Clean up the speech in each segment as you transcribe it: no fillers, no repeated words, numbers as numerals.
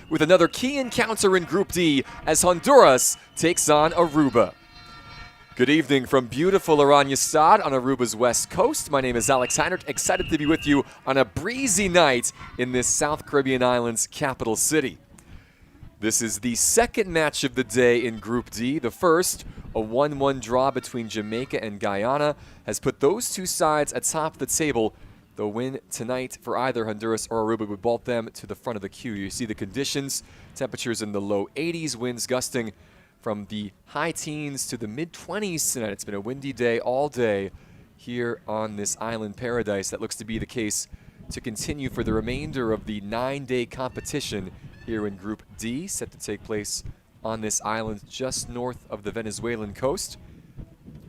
with another key encounter in Group D as Honduras takes on Aruba. Good evening from beautiful Oranjestad on Aruba's west coast. My name is Alex Heinert, excited to be with you on a breezy night in this South Caribbean island's capital city. This is the second match of the day in Group D. The first, a 1-1 draw between Jamaica and Guyana, has put those two sides atop the table. The win tonight for either Honduras or Aruba would vault them to the front of the queue. You see the conditions, temperatures in the low 80s, winds gusting from the high teens to the mid-20s tonight. It's been a windy day all day here on this island paradise. That looks to be the case to continue for the remainder of the 9-day competition here in Group D, set to take place on this island just north of the Venezuelan coast.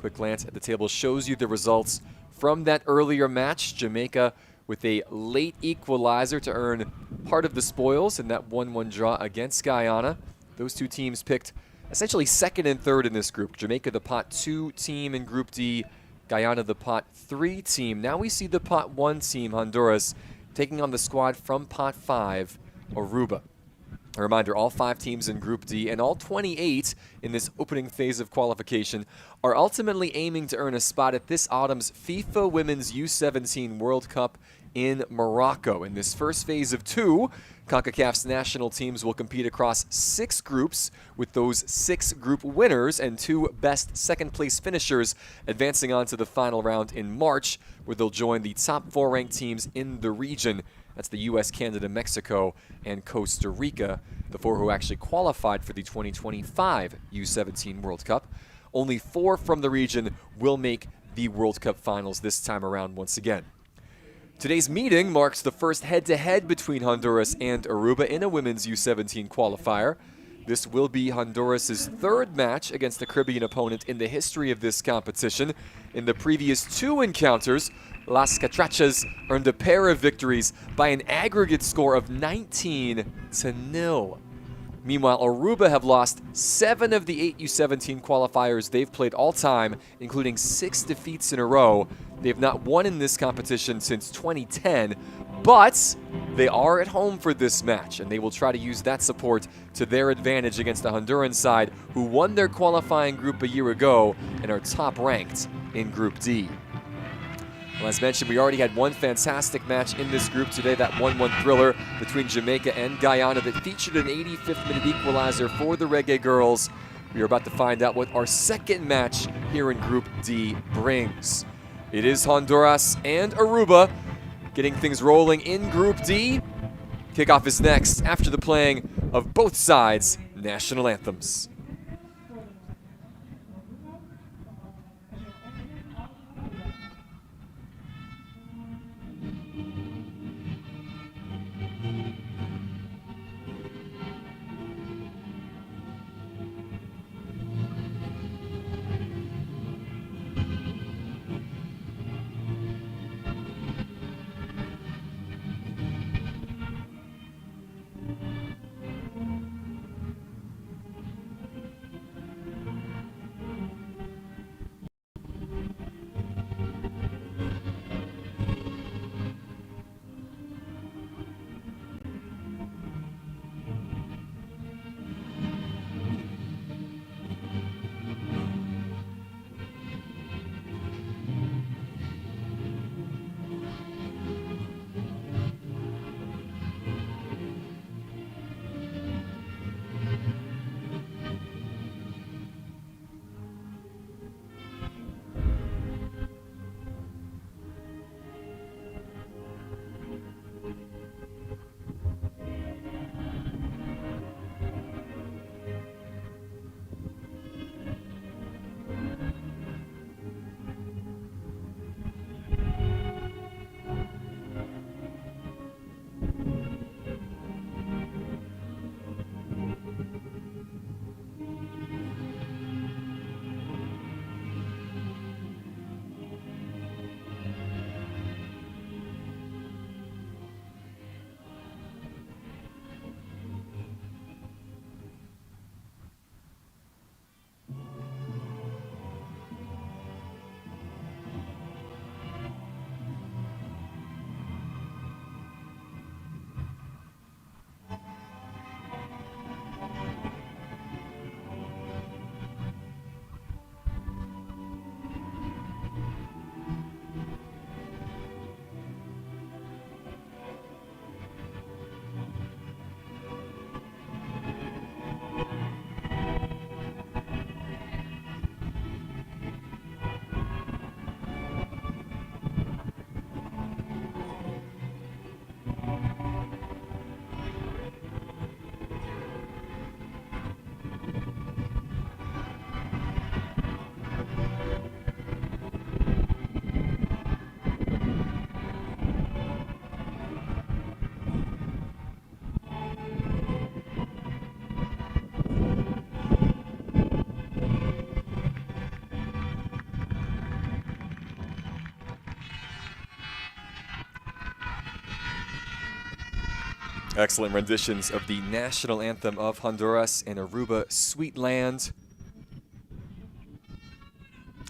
Quick glance at the table shows you the results from that earlier match. Jamaica with a late equalizer to earn part of the spoils in that 1-1 draw against Guyana. Those two teams picked essentially second and third in this group. Jamaica the pot 2 team in Group D, Guyana the pot 3 team. Now we see the pot 1 team, Honduras, taking on the squad from pot 5, Aruba. A reminder, all 5 teams in Group D and all 28 in this opening phase of qualification are ultimately aiming to earn a spot at this autumn's FIFA Women's U17 World Cup in Morocco. In this first phase of 2, Concacaf's national teams will compete across 6 groups, with those 6 group winners and 2 best second-place finishers advancing on to the final round in March, where they'll join the top 4 ranked teams in the region. That's the U.S., Canada, Mexico, and Costa Rica, the 4 who actually qualified for the 2025 U17 World Cup. Only 4 from the region will make the World Cup finals this time around once again. Today's meeting marks the first head-to-head between Honduras and Aruba in a women's U17 qualifier. This will be Honduras' 3rd match against a Caribbean opponent in the history of this competition. In the previous 2 encounters, Las Catrachas earned a pair of victories by an aggregate score of 19-0. Meanwhile, Aruba have lost 7 of the 8 U17 qualifiers they've played all time, including 6 defeats in a row. They have not won in this competition since 2010, but they are at home for this match, and they will try to use that support to their advantage against the Honduran side, who won their qualifying group a year ago and are top-ranked in Group D. Well, as mentioned, we already had one fantastic match in this group today, that 1-1 thriller between Jamaica and Guyana that featured an 85th-minute equalizer for the Reggae Girls. We are about to find out what our second match here in Group D brings. It is Honduras and Aruba getting things rolling in Group D. Kickoff is next after the playing of both sides' national anthems. Excellent renditions of the national anthem of Honduras and Aruba, Sweet Land.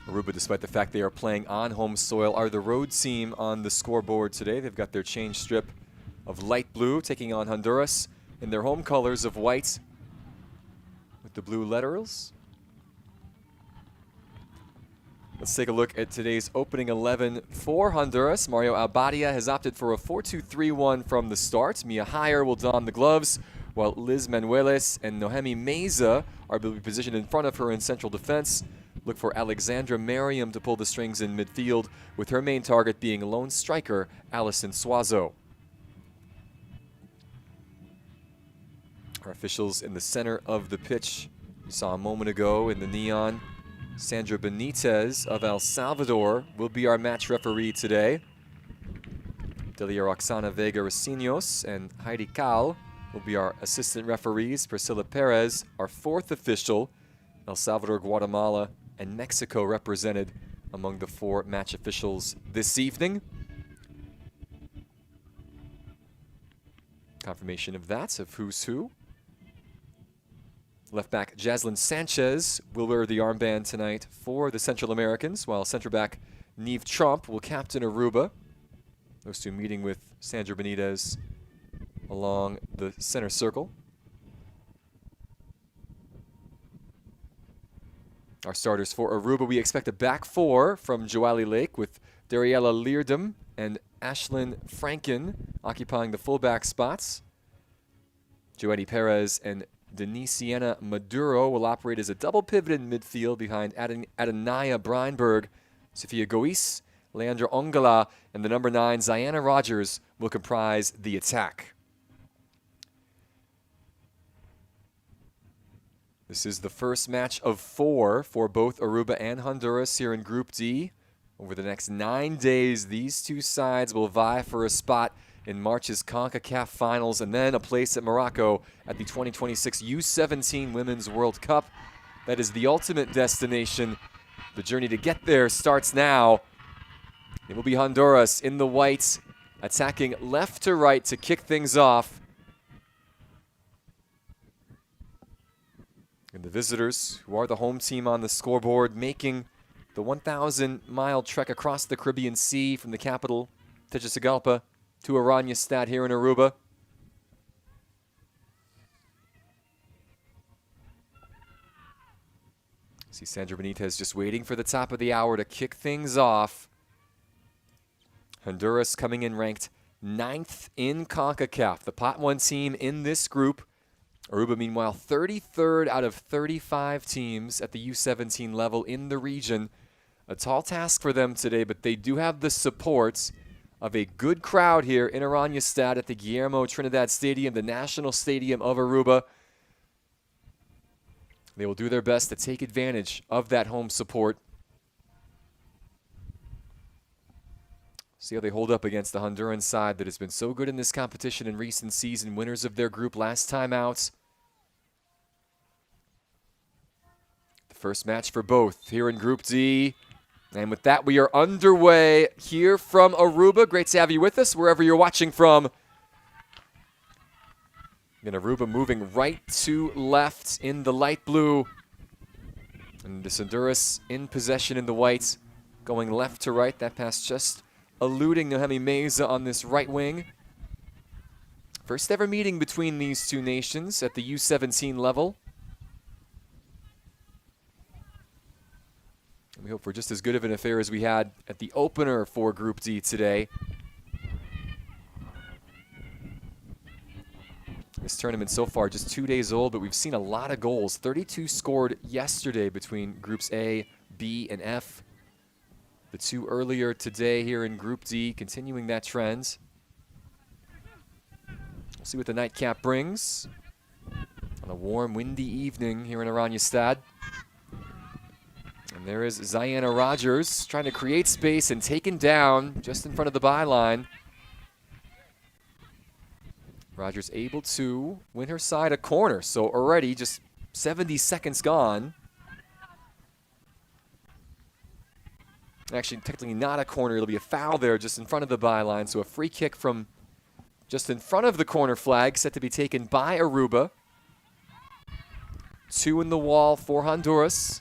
Aruba, despite the fact they are playing on home soil, are the road team on the scoreboard today. They've got their change strip of light blue, taking on Honduras in their home colors of white with the blue letters. Let's take a look at today's opening 11 for Honduras. Mario Albadia has opted for a 4-2-3-1 from the start. Mia Heyer will don the gloves, while Liz Manueles and Nohemi Meza are positioned in front of her in central defense. Look for Alexandra Merriam to pull the strings in midfield, with her main target being lone striker Allison Suazo. Our officials in the center of the pitch, you saw a moment ago in the neon. Sandra Benitez of El Salvador will be our match referee today. Delia Roxana Vega Racinios and Heidi Cal will be our assistant referees. Priscilla Perez, our fourth official. El Salvador, Guatemala, and Mexico represented among the 4 match officials this evening. Confirmation of that, of who's who. Left back Jaslyn Sanchez will wear the armband tonight for the Central Americans, while center back Neve Trump will captain Aruba. Those two meeting with Sandra Benitez along the center circle. Our starters for Aruba, we expect a back 4 from Joali Lake, with Dariella Leardom and Ashlyn Franken occupying the fullback spots. Joetti Perez and Denisiana Maduro will operate as a double pivot in midfield behind Adenaya Breinberg. Sofia Gois, Leandra Ongala, and the number 9, Ziana Rogers, will comprise the attack. This is the first match of 4 for both Aruba and Honduras here in Group D. Over the next 9 days, these two sides will vie for a spot in March's Concacaf finals and then a place at Morocco at the 2026 U17 Women's World Cup. That is the ultimate destination. The journey to get there starts now. It will be Honduras in the white, attacking left to right to kick things off. And the visitors, who are the home team on the scoreboard, making the 1,000-mile trek across the Caribbean Sea from the capital, Tegucigalpa, to Oranjestad here in Aruba. See Sandra Benitez just waiting for the top of the hour to kick things off. Honduras coming in ranked 9th in CONCACAF, the Pot 1 team in this group. Aruba, meanwhile, 33rd out of 35 teams at the U17 level in the region. A tall task for them today, but they do have the support of a good crowd here in Oranjestad at the Guillermo Trinidad Stadium, the national stadium of Aruba. They will do their best to take advantage of that home support. See how they hold up against the Honduran side that has been so good in this competition in recent season, winners of their group last time out. The first match for both here in Group D. And with that, we are underway here from Aruba. Great to have you with us wherever you're watching from. And Aruba moving right to left in the light blue. And this Honduras in possession in the white, going left to right. That pass just eluding Nohemi Meza on this right wing. First ever meeting between these two nations at the U17 level. And we hope for just as good of an affair as we had at the opener for Group D today. This tournament so far just 2 days old, but we've seen a lot of goals. 32 scored yesterday between Groups A, B, and F. The 2 earlier today here in Group D, continuing that trend. We'll see what the nightcap brings on a warm, windy evening here in Oranjestad. And there is Ziana Rogers trying to create space and taken down just in front of the byline. Rogers able to win her side a corner, so already just 70 seconds gone. Actually, technically not a corner. It'll be a foul there just in front of the byline, so a free kick from just in front of the corner flag, set to be taken by Aruba. 2 in the wall for Honduras.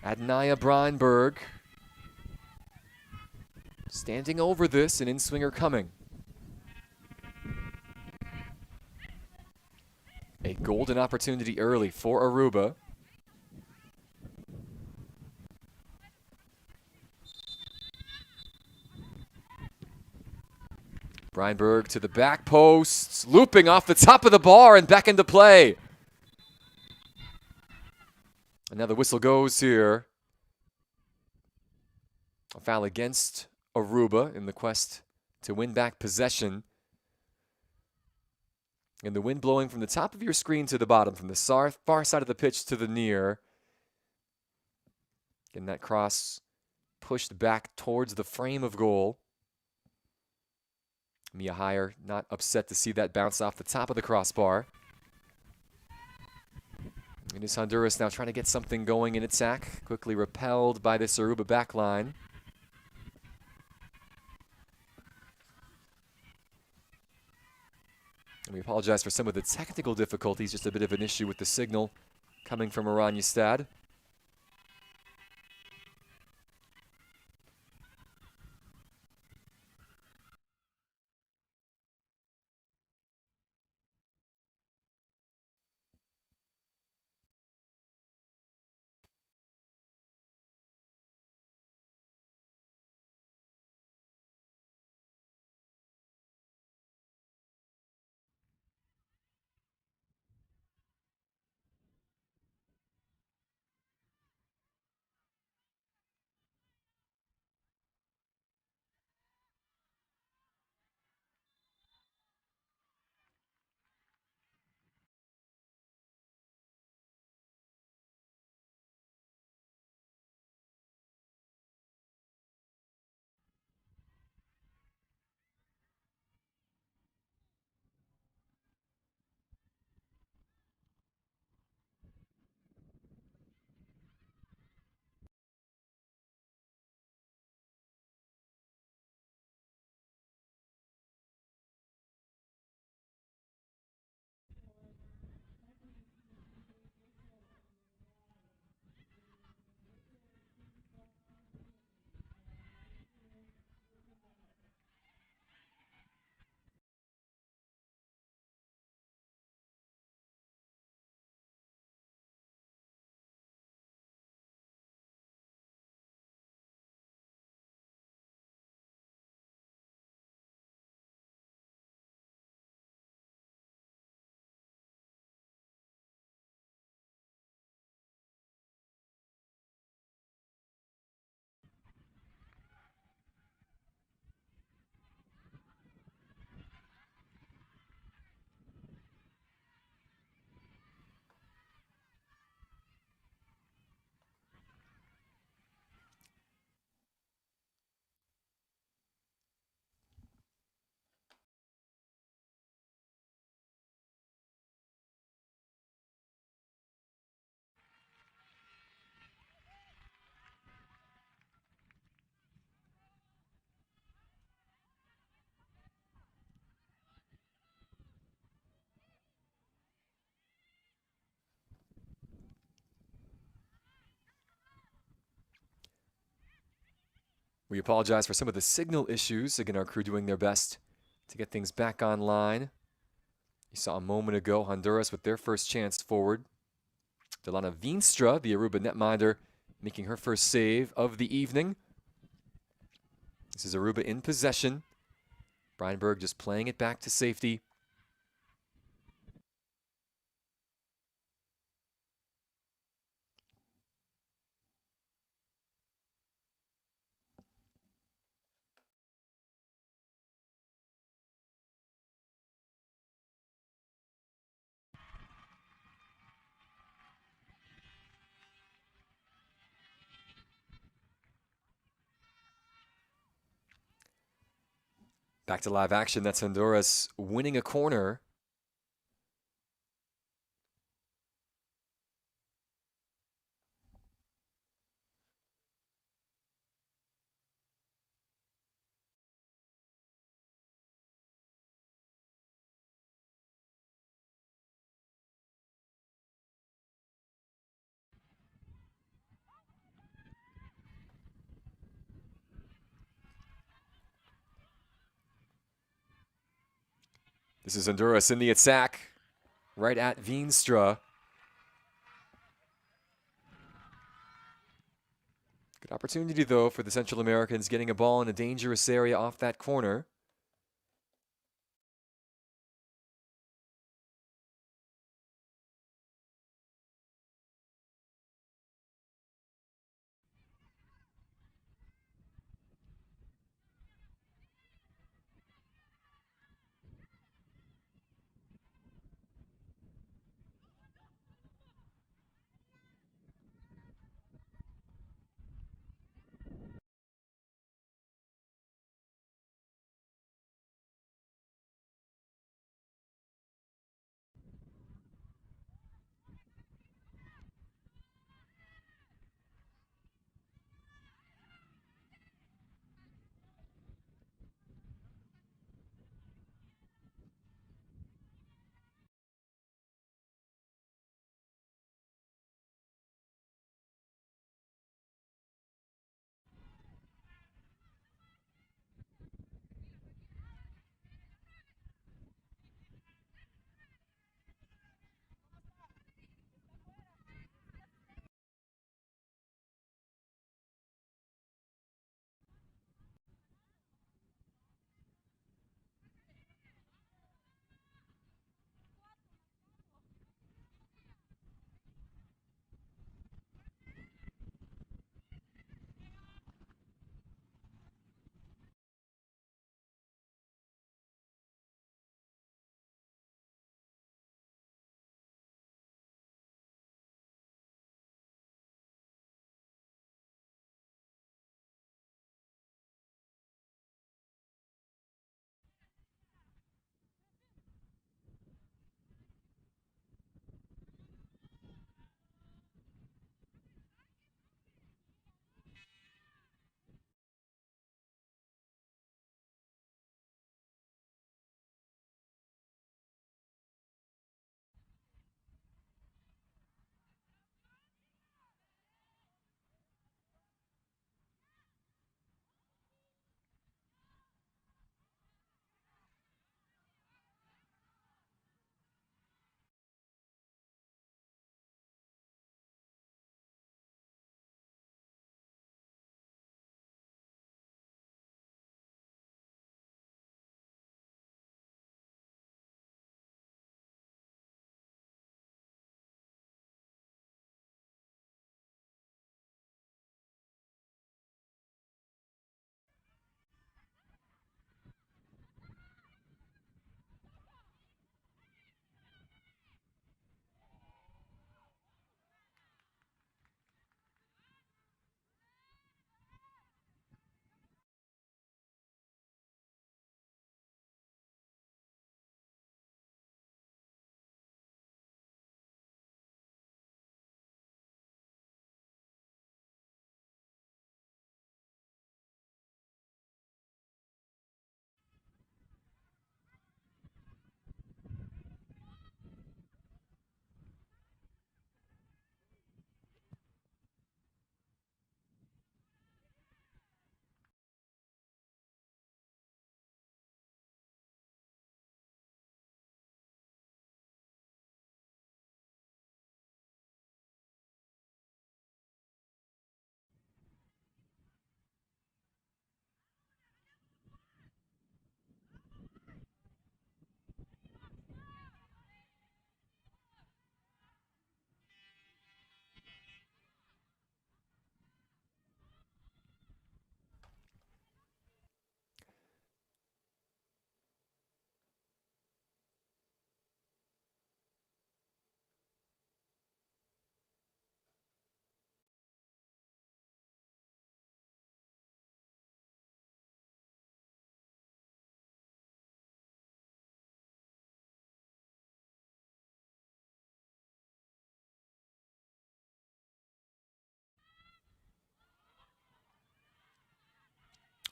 Adnaya Breinberg standing over this, an in-swinger coming. A golden opportunity early for Aruba. Breinberg to the back post, looping off the top of the bar and back into play. And now the whistle goes here. A foul against Aruba in the quest to win back possession. And the wind blowing from the top of your screen to the bottom, from the far side of the pitch to the near. Getting that cross pushed back towards the frame of goal. Mia Heyer not upset to see that bounce off the top of the crossbar. It is Honduras now trying to get something going in attack. Quickly repelled by this Aruba back line. And we apologize for some of the technical difficulties, just a bit of an issue with the signal coming from Oranjestad. We apologize for some of the signal issues. Again, our crew doing their best to get things back online. You saw a moment ago Honduras with their first chance forward. Delana Veenstra, the Aruba netminder, making her first save of the evening. This is Aruba in possession. Breinberg just playing it back to safety. Back to live action. That's Honduras winning a corner. This is Honduras in the attack, right at Veenstra. Good opportunity, though, for the Central Americans getting a ball in a dangerous area off that corner.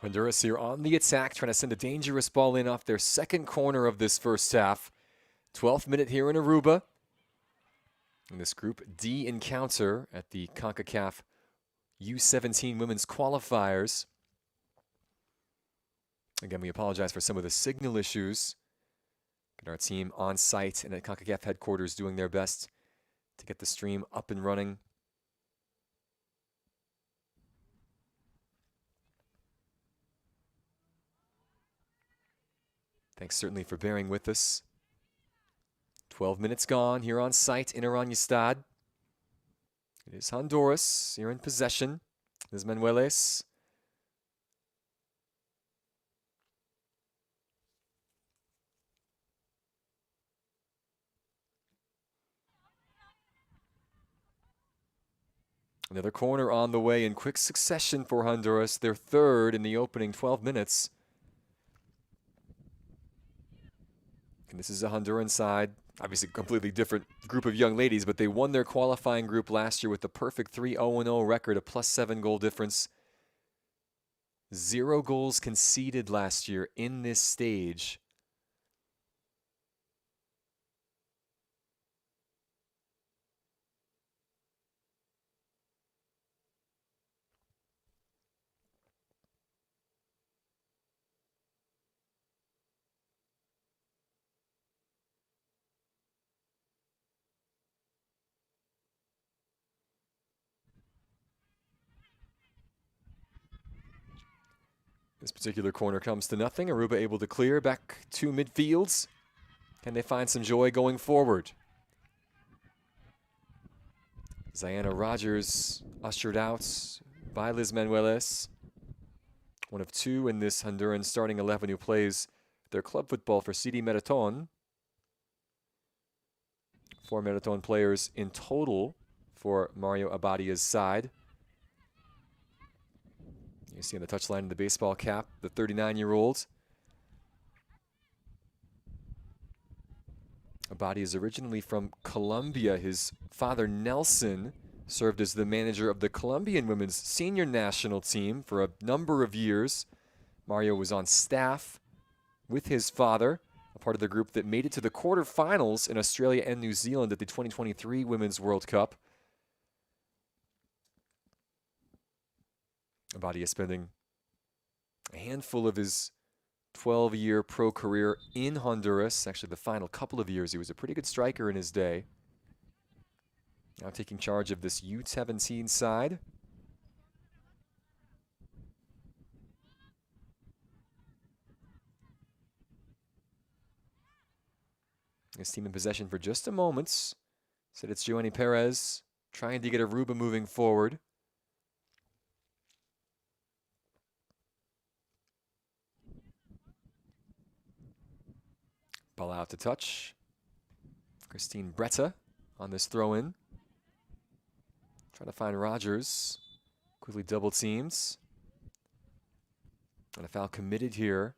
Honduras here on the attack, trying to send a dangerous ball in off their second corner of this first half. 12th minute here in Aruba. In this Group D encounter at the Concacaf U17 Women's Qualifiers. Again, we apologize for some of the signal issues. And our team on site and at Concacaf headquarters doing their best to get the stream up and running. Thanks certainly for bearing with us. 12 minutes gone here on site in Oranjestad. It is Honduras here in possession. There's Manueles. Another corner on the way in quick succession for Honduras. Their third in the opening 12 minutes. And this is a Honduran side. Obviously a completely different group of young ladies, but they won their qualifying group last year with the perfect 3-0-0 record, a +7 goal difference. 0 goals conceded last year in this stage. This particular corner comes to nothing. Aruba able to clear back to midfields. Can they find some joy going forward? Ziana Rogers ushered out by Liz Manueles. One of 2 in this Honduran starting 11 who plays their club football for CD Meriton. 4 Meriton players in total for Mario Abadia's side. You see on the touchline in the baseball cap, the 39-year-old. Abadi is originally from Colombia. His father, Nelson, served as the manager of the Colombian women's senior national team for a number of years. Mario was on staff with his father, a part of the group that made it to the quarterfinals in Australia and New Zealand at the 2023 Women's World Cup. Abadia spending a handful of his 12-year pro career in Honduras. Actually, the final couple of years, he was a pretty good striker in his day. Now taking charge of this U17 side. His team in possession for just a moment. Said it's Joanny Perez trying to get Aruba moving forward. Ball out to touch. Christine Bretta on this throw-in. Trying to find Rogers. Quickly double teams. And a foul committed here.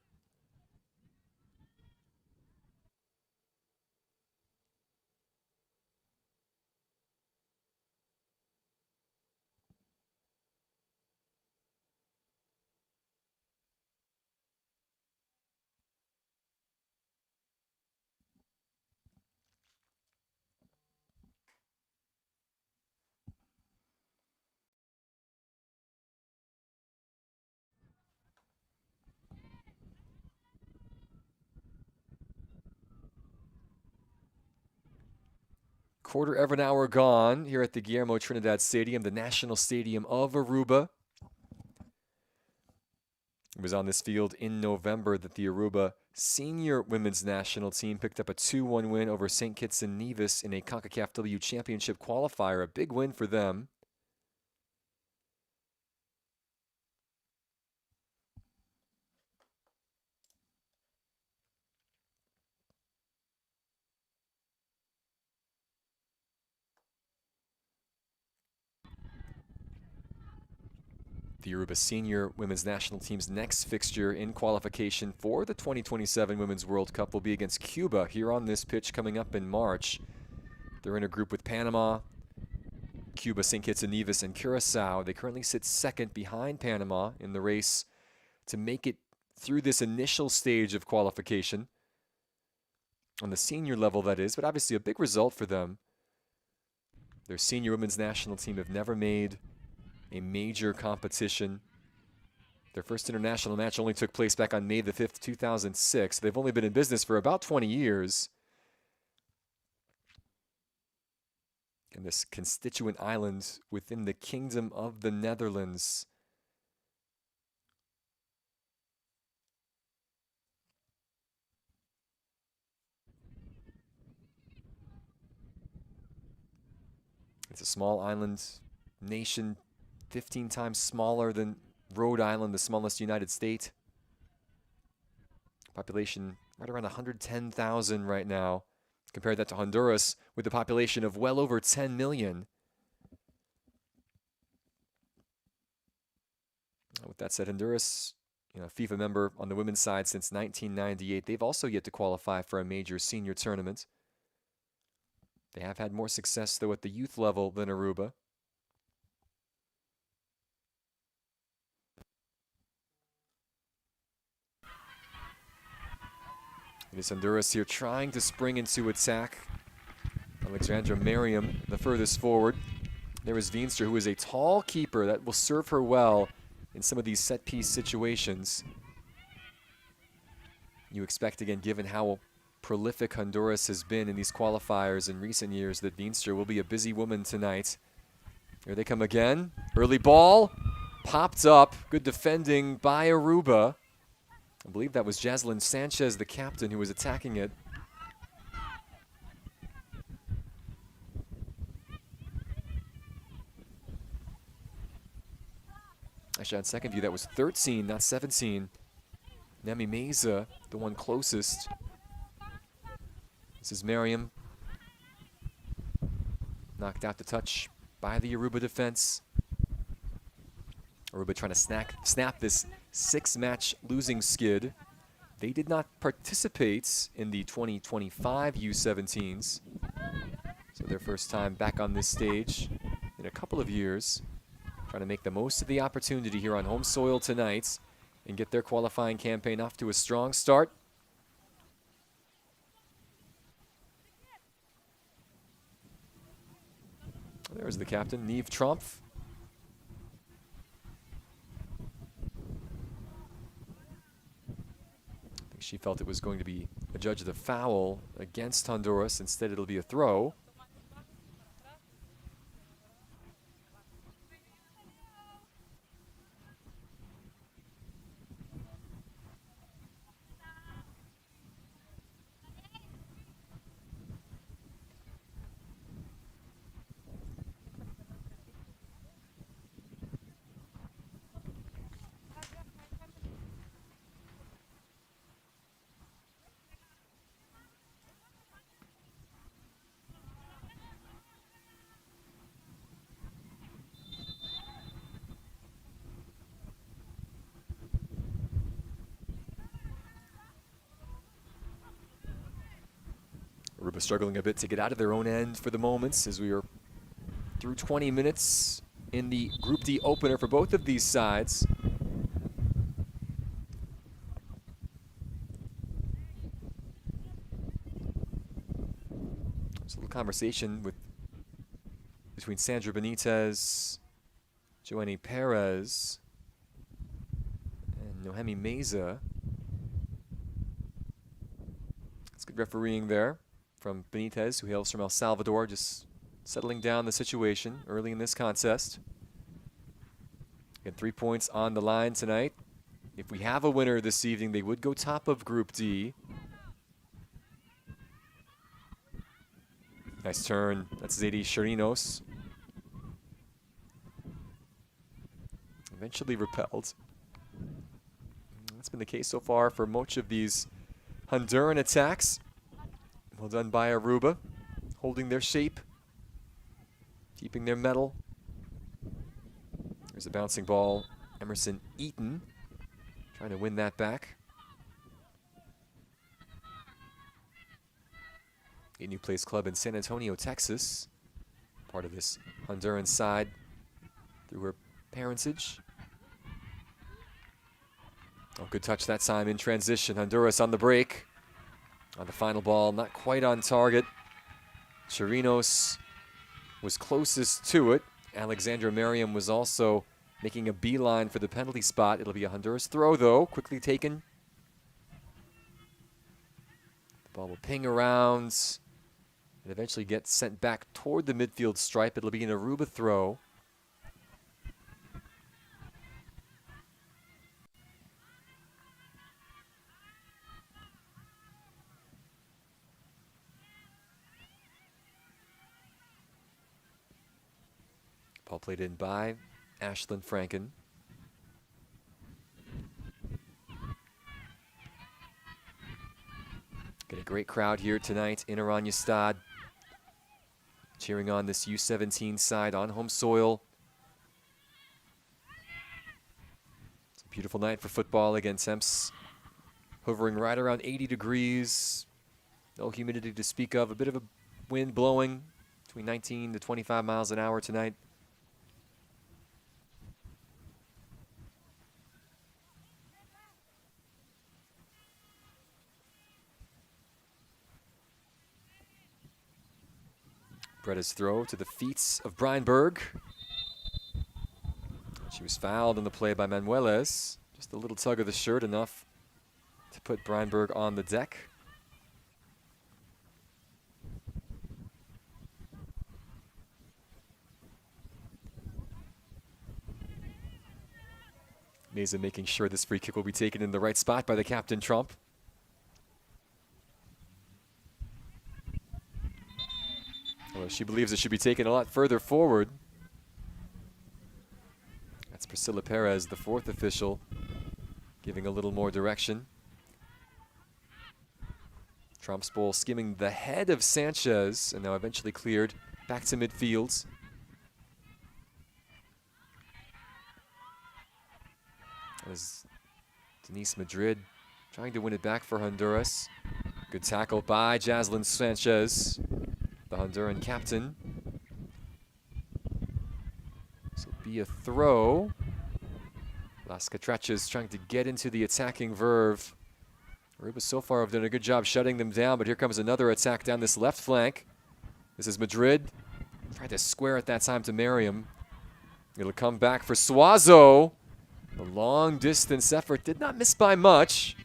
Quarter of an hour gone here at the Guillermo Trinidad Stadium, the national stadium of Aruba. It was on this field in November that the Aruba senior women's national team picked up a 2-1 win over St. Kitts and Nevis in a Concacaf W Championship qualifier. A big win for them. The Aruba senior women's national team's next fixture in qualification for the 2027 Women's World Cup will be against Cuba here on this pitch coming up in March. They're in a group with Panama, Cuba, St. Kitts and Nevis, and Curacao. They currently sit second behind Panama in the race to make it through this initial stage of qualification. On the senior level, that is, but obviously a big result for them. Their senior women's national team have never made a major competition Their first international match only took place back on May the 5th, 2006. They've only been in business for about 20 years. And this constituent island within the Kingdom of the Netherlands. It's a small island nation, 15 times smaller than Rhode Island, the smallest United State. Population right around 110,000 right now. Compare that to Honduras with a population of well over 10 million. With that said, Honduras, FIFA member on the women's side since 1998. They've also yet to qualify for a major senior tournament. They have had more success, though, at the youth level than Aruba. It is Honduras here trying to spring into attack. Alexandra Merriam, the furthest forward. There is Veenstra, who is a tall keeper that will serve her well in some of these set-piece situations. You expect, again, given how prolific Honduras has been in these qualifiers in recent years, that Veenstra will be a busy woman tonight. Here they come again. Early ball, popped up. Good defending by Aruba. I believe that was Jaslyn Sanchez, the captain, who was attacking it. Actually, on second view, that was 13, not 17. Nemi Meza, the one closest. This is Merriam. Knocked out the touch by the Aruba defense. Aruba trying to snap this 6-match losing skid. They did not participate in the 2025 U17s. So their first time back on this stage in a couple of years. Trying to make the most of the opportunity here on home soil tonight and get their qualifying campaign off to a strong start. There's the captain, Niamh Tromp. I think she felt it was going to be adjudged a foul against Honduras. Instead, it'll be a throw. Aruba struggling a bit to get out of their own end for the moments as we are through 20 minutes in the Group D opener for both of these sides. There's a little conversation between Sandra Benitez, Joanie Perez, and Nohemi Meza. That's good refereeing there from Benitez, who hails from El Salvador, just settling down the situation early in this contest. Again, 3 points on the line tonight. If we have a winner this evening, they would go top of Group D. Nice turn. That's Zadie Chirinos. Eventually repelled. That's been the case so far for much of these Honduran attacks. Well done by Aruba, holding their shape, keeping their mettle. There's a bouncing ball. Emerson Eaton trying to win that back. A new plays club in San Antonio, Texas. Part of this Honduran side through her parentage. Oh, good touch that time in transition. Honduras on the break. On the final ball, not quite on target. Chirinos was closest to it. Alexandra Merriam was also making a beeline for the penalty spot. It'll be a Honduras throw, though, quickly taken. The ball will ping around and eventually get sent back toward the midfield stripe. It'll be an Aruba throw. Ball played in by Ashlyn Franken. Got a great crowd here tonight in Oranjestad, cheering on this U17 side on home soil. It's a beautiful night for football. Again, temps hovering right around 80 degrees. No humidity to speak of. A bit of a wind blowing between 19 to 25 miles an hour tonight. Bretta's throw to the feet of Breinberg. She was fouled on the play by Manueles. Just a little tug of the shirt, enough to put Breinberg on the deck. Meza making sure this free kick will be taken in the right spot by the captain, Trump. Although she believes it should be taken a lot further forward. That's Priscilla Perez, the fourth official, giving a little more direction. Trump's ball skimming the head of Sanchez and now eventually cleared back to midfield. As Denise Madrid trying to win it back for Honduras. Good tackle by Jaslyn Sanchez, the Honduran captain. This will be a throw. Las Catrachas trying to get into the attacking verve. Aruba so far have done a good job shutting them down, but here comes another attack down this left flank. This is Madrid. Tried to square it that time to Merriam. It'll come back for Suazo. The long distance effort did not miss by much.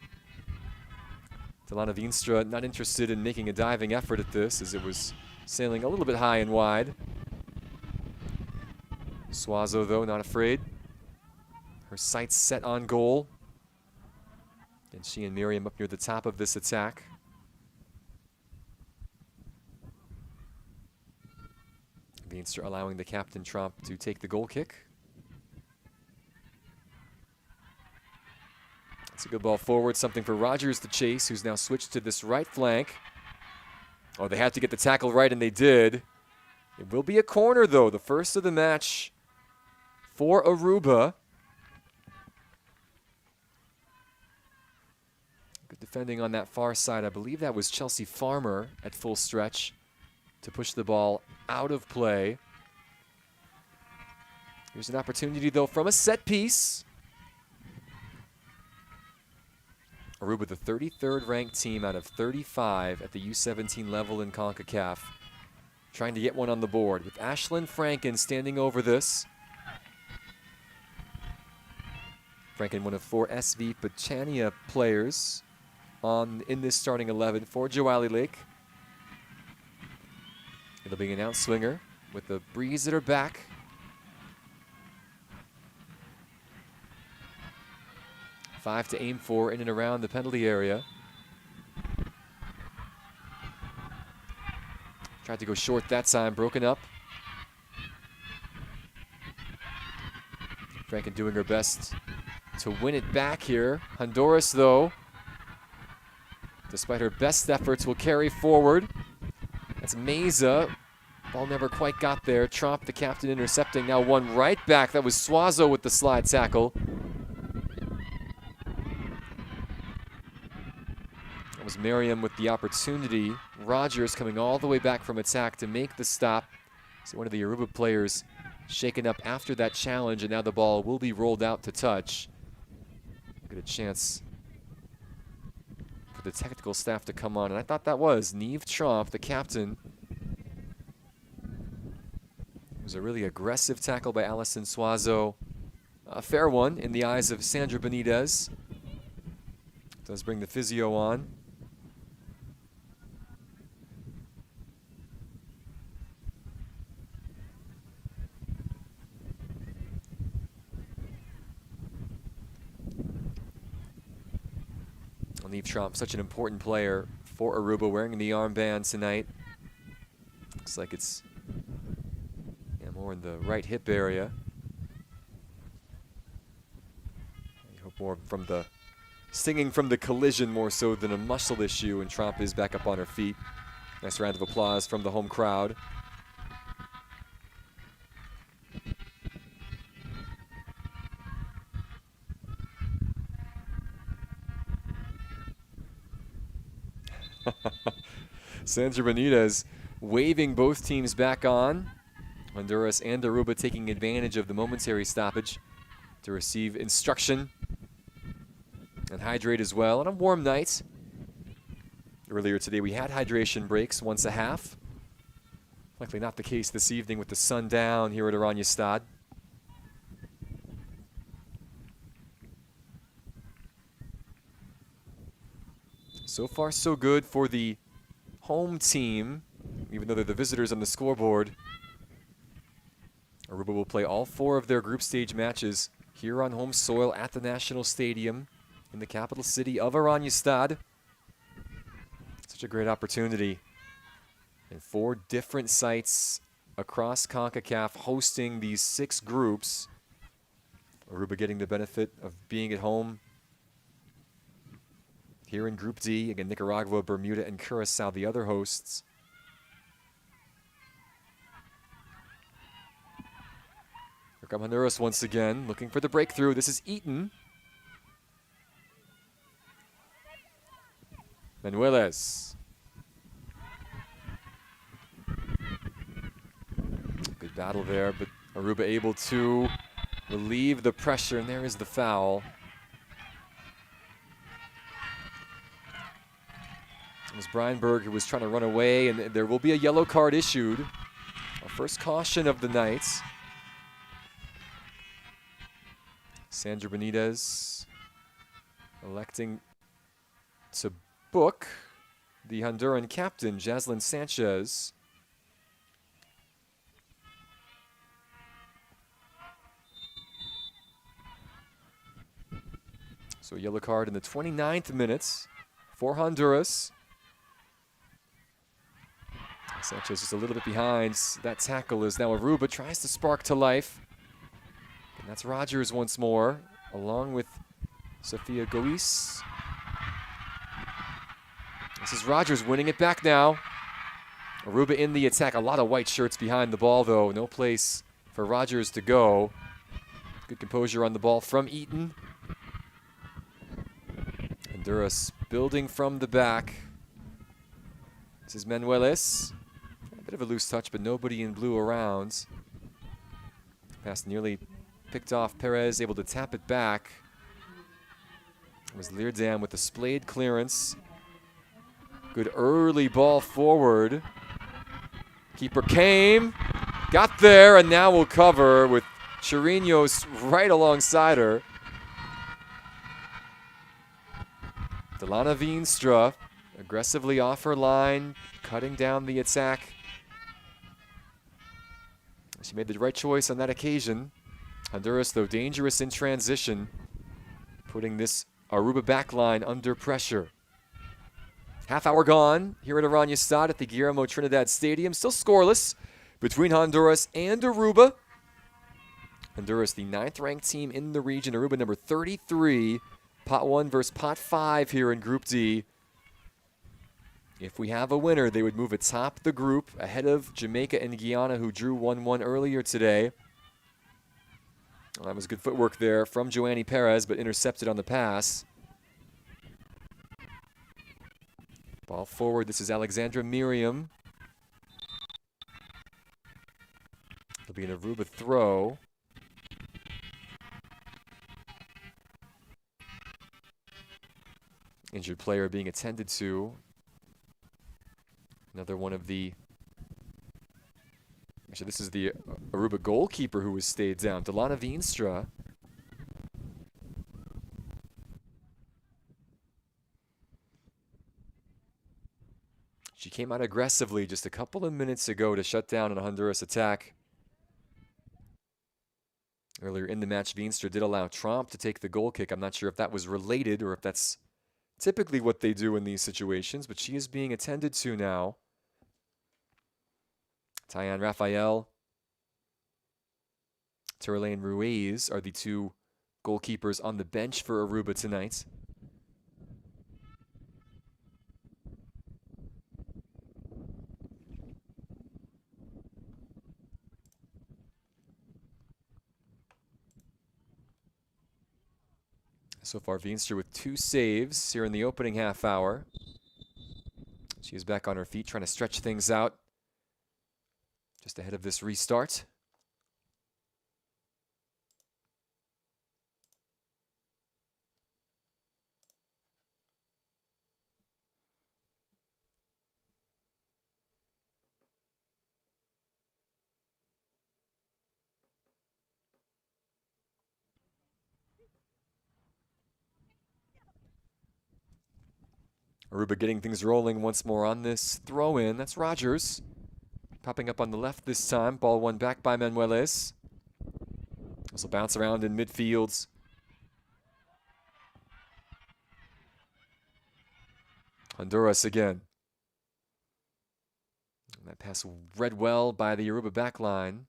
Delana Veenstra not interested in making a diving effort at this, as it was sailing a little bit high and wide. Suazo, though, not afraid. Her sights set on goal. And she and Miriam up near the top of this attack. Veenstra allowing the captain, Trump, to take the goal kick. It's a good ball forward, something for Rogers to chase, who's now switched to this right flank. Oh, they had to get the tackle right, and they did. It will be a corner, though, the first of the match for Aruba. Good defending on that far side. I believe that was Chelsea Farmer at full stretch to push the ball out of play. Here's an opportunity, though, from a set piece. Aruba, the 33rd ranked team out of 35 at the U17 level in Concacaf, trying to get one on the board with Ashlyn Franken standing over this. Franken, one of 4 SV Pachania players in this starting 11 for Joali Lake. It'll be an out swinger with the breeze at her back. Five to aim for in and around the penalty area. Tried to go short that time, broken up. Franken doing her best to win it back here. Honduras, though, despite her best efforts, will carry forward. That's Meza. Ball never quite got there. Tromp, the captain, intercepting. Now one right back. That was Suazo with the slide tackle. That was Merriam with the opportunity. Rogers coming all the way back from attack to make the stop. So one of the Aruba players shaken up after that challenge, and now the ball will be rolled out to touch. Get a chance for the technical staff to come on, and I thought that was Neve Tromp, the captain. It was a really aggressive tackle by Allison Suazo. a fair one in the eyes of Sandra Benitez. Does bring the physio on. Leave Trump, such an important player for Aruba, wearing the armband tonight. Looks like it's more in the right hip area. I hope more from the stinging from the collision more so than a muscle issue, and Trump is back up on her feet. Nice round of applause from the home crowd. Sandra Benitez waving both teams back on. Honduras and Aruba taking advantage of the momentary stoppage to receive instruction and hydrate as well on a warm night. Earlier today we had hydration breaks once a half. Likely not the case this evening with the sun down here at Oranjestad. So far so good for the home team, even though they're the visitors on the scoreboard. Aruba will play all 4 of their group stage matches here on home soil at the National Stadium in the capital city of Oranjestad. Such a great opportunity. And 4 different sites across Concacaf hosting these 6 groups. Aruba getting the benefit of being at home here in Group D. Again, Nicaragua, Bermuda, and Curacao, the other hosts. Here come Honduras once again, looking for the breakthrough. This is Eaton. Manueles. Good battle there, but Aruba able to relieve the pressure, and there is the foul. It was Breinberg who was trying to run away, and there will be a yellow card issued. Our first caution of the night. Sandra Benitez electing to book the Honduran captain, Jaslyn Sanchez. So a yellow card in the 29th minute for Honduras. Sanchez just a little bit behind. That tackle is now Aruba tries to spark to life. And that's Rogers once more, along with Sofia Gois. This is Rogers winning it back now. Aruba in the attack. A lot of white shirts behind the ball, though. No place for Rogers to go. Good composure on the ball from Eaton. Honduras building from the back. This is Manueles. A bit of a loose touch, but nobody in blue around. Pass nearly picked off. Perez able to tap it back. It was Leardam with the splayed clearance. Good early ball forward. Keeper came, got there, and now will cover with Chirinos right alongside her. Delana Veenstra aggressively off her line, cutting down the attack. She made the right choice on that occasion. Honduras, though, dangerous in transition, putting this Aruba backline under pressure. Half hour gone here at Oranjestad at the Guillermo Trinidad Stadium. Still scoreless between Honduras and Aruba. Honduras, the 9th-ranked team in the region. Aruba, number 33. Pot 1 versus Pot 5 here in Group D. If we have a winner, they would move atop the group ahead of Jamaica and Guyana, who drew 1-1 earlier today. Well, that was good footwork there from Joanny Perez, but intercepted on the pass. Ball forward. This is Alexandra Miriam. It'll be an Aruba throw. Injured player being attended to. Another one of the... Actually, this is the Aruba goalkeeper who was stayed down. Delana Veenstra came out aggressively just a couple of minutes ago to shut down a Honduras attack. Earlier in the match, Veenstra did allow Tromp to take the goal kick. I'm not sure if that was related or if that's typically what they do in these situations, but she is being attended to now. Tyann Raphael, Terrelaine Ruiz are the two goalkeepers on the bench for Aruba tonight. So far, Veenstra with 2 saves here in the opening half hour. She is back on her feet, trying to stretch things out just ahead of this restart. Aruba getting things rolling once more on this throw-in. That's Rogers. Popping up on the left this time. Ball won back by Manueles. This will bounce around in midfields. Honduras again. And that pass read well by the Aruba back line.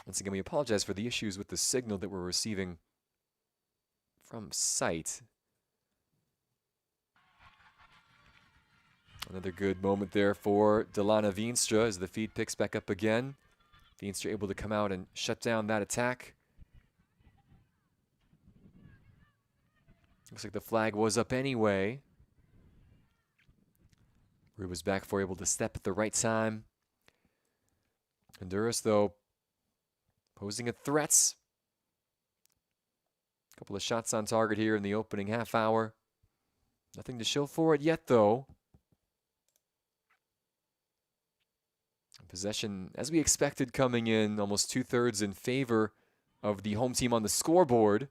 Once again, we apologize for the issues with the signal that we're receiving from site. Another good moment there for Delana Veenstra as the feed picks back up again. Veenstra able to come out and shut down that attack. Looks like the flag was up anyway. Aruba's back for able to step at the right time. Honduras, though, posing a threat. A couple of shots on target here in the opening half hour. Nothing to show for it yet, though. Possession, as we expected, coming in almost 2/3 in favor of the home team on the scoreboard.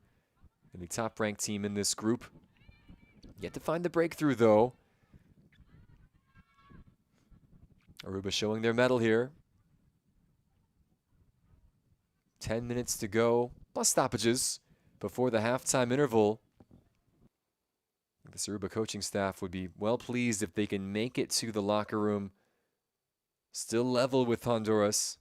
And the top-ranked team in this group. Yet to find the breakthrough, though. Aruba showing their mettle here. 10 minutes to go, plus stoppages, before the halftime interval. This Aruba coaching staff would be well pleased if they can make it to the locker room still level with Honduras.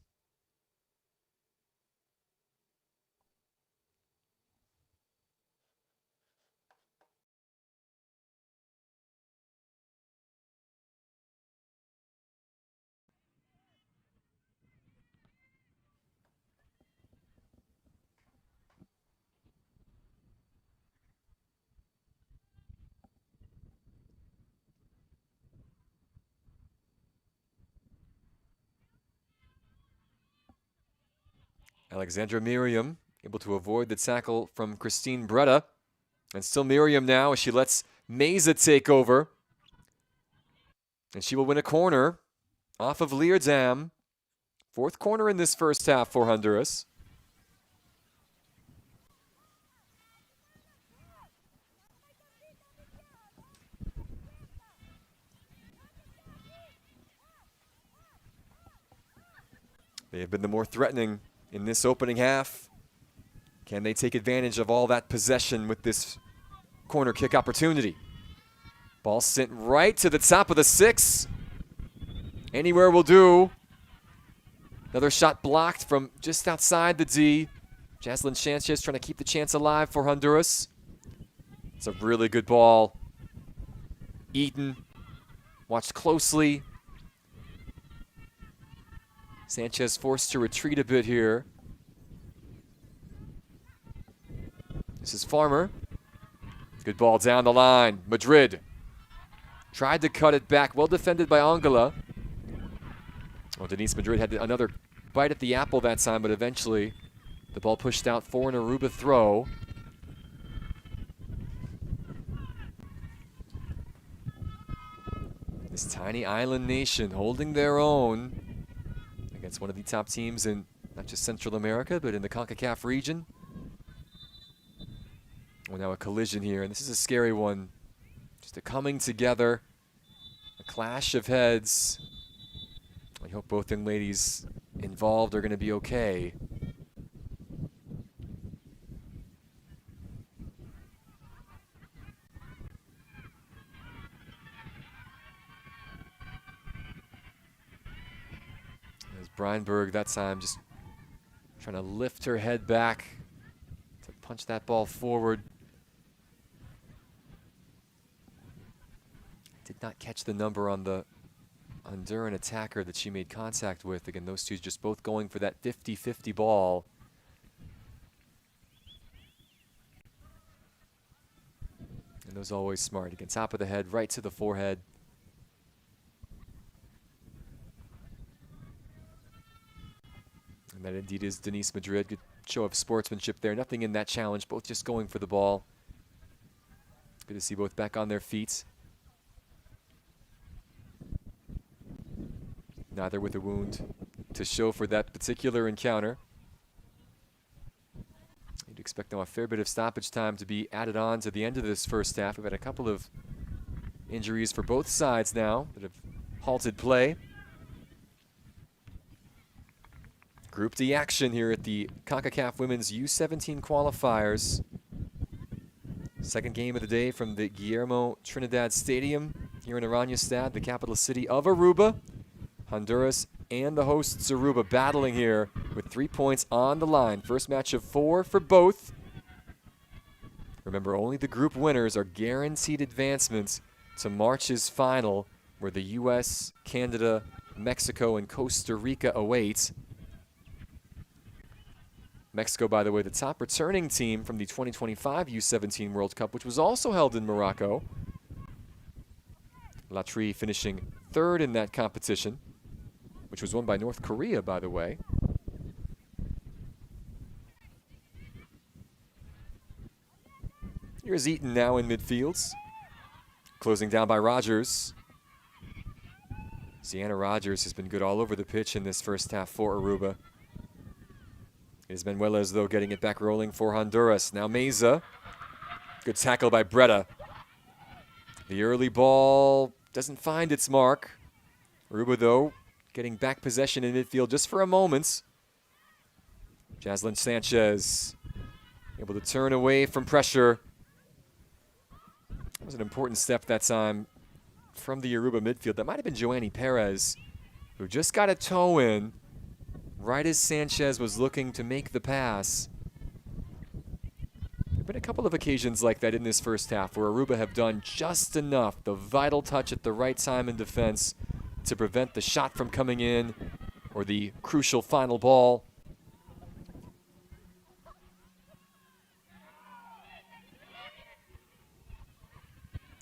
Alexandra Miriam able to avoid the tackle from Christine Bretta. And still Miriam now as she lets Meza take over. And she will win a corner off of Leerdam. 4th corner in this first half for Honduras. They have been the more threatening in this opening half. Can they take advantage of all that possession with this corner kick opportunity? Ball sent right to the top of the 6. Anywhere will do. Another shot blocked from just outside the D. Jaslyn Sanchez trying to keep the chance alive for Honduras. It's a really good ball. Eaton watched closely. Sanchez forced to retreat a bit here. This is Farmer. Good ball down the line. Madrid tried to cut it back. Well defended by Angela. Well, Denise Madrid had another bite at the apple that time, but eventually the ball pushed out for an Aruba throw. This tiny island nation holding their own against one of the top teams in not just Central America, but in the Concacaf region. Well, now a collision here, and this is a scary one. Just a coming together, a clash of heads. I hope both young ladies involved are going to be okay. As Breinberg that time just trying to lift her head back to punch that ball forward. Did not catch the number on the Honduran attacker that she made contact with. Again, those two just both going for that 50-50 ball. And those always smart. Again, top of the head, right to the forehead. And that indeed is Denise Madrid. Good show of sportsmanship there. Nothing in that challenge. Both just going for the ball. Good to see both back on their feet. Neither with a wound to show for that particular encounter. You'd expect now a fair bit of stoppage time to be added on to the end of this first half. We've had a couple of injuries for both sides now that have halted play. Group D action here at the Concacaf Women's U17 qualifiers. Second game of the day from the Guillermo Trinidad Stadium here in Oranjestad, the capital city of Aruba. Honduras and the hosts Aruba battling here with 3 points on the line. First match of 4 for both. Remember, only the group winners are guaranteed advancements to March's final, where the U.S., Canada, Mexico, and Costa Rica await. Mexico, by the way, the top returning team from the 2025 U17 World Cup, which was also held in Morocco. Latry finishing third in that competition, which was won by North Korea, by the way. Here's Eaton now in midfield. Closing down by Rogers. Sienna Rogers has been good all over the pitch in this first half for Aruba. It is Manuelas, though, getting it back rolling for Honduras. Now Meza. Good tackle by Bretta. The early ball doesn't find its mark. Aruba, though, getting back possession in midfield just for a moment. Jaslyn Sanchez able to turn away from pressure. That was an important step that time from the Aruba midfield. That might have been Joanny Perez, who just got a toe in right as Sanchez was looking to make the pass. There have been a couple of occasions like that in this first half where Aruba have done just enough, the vital touch at the right time in defense, to prevent the shot from coming in or the crucial final ball.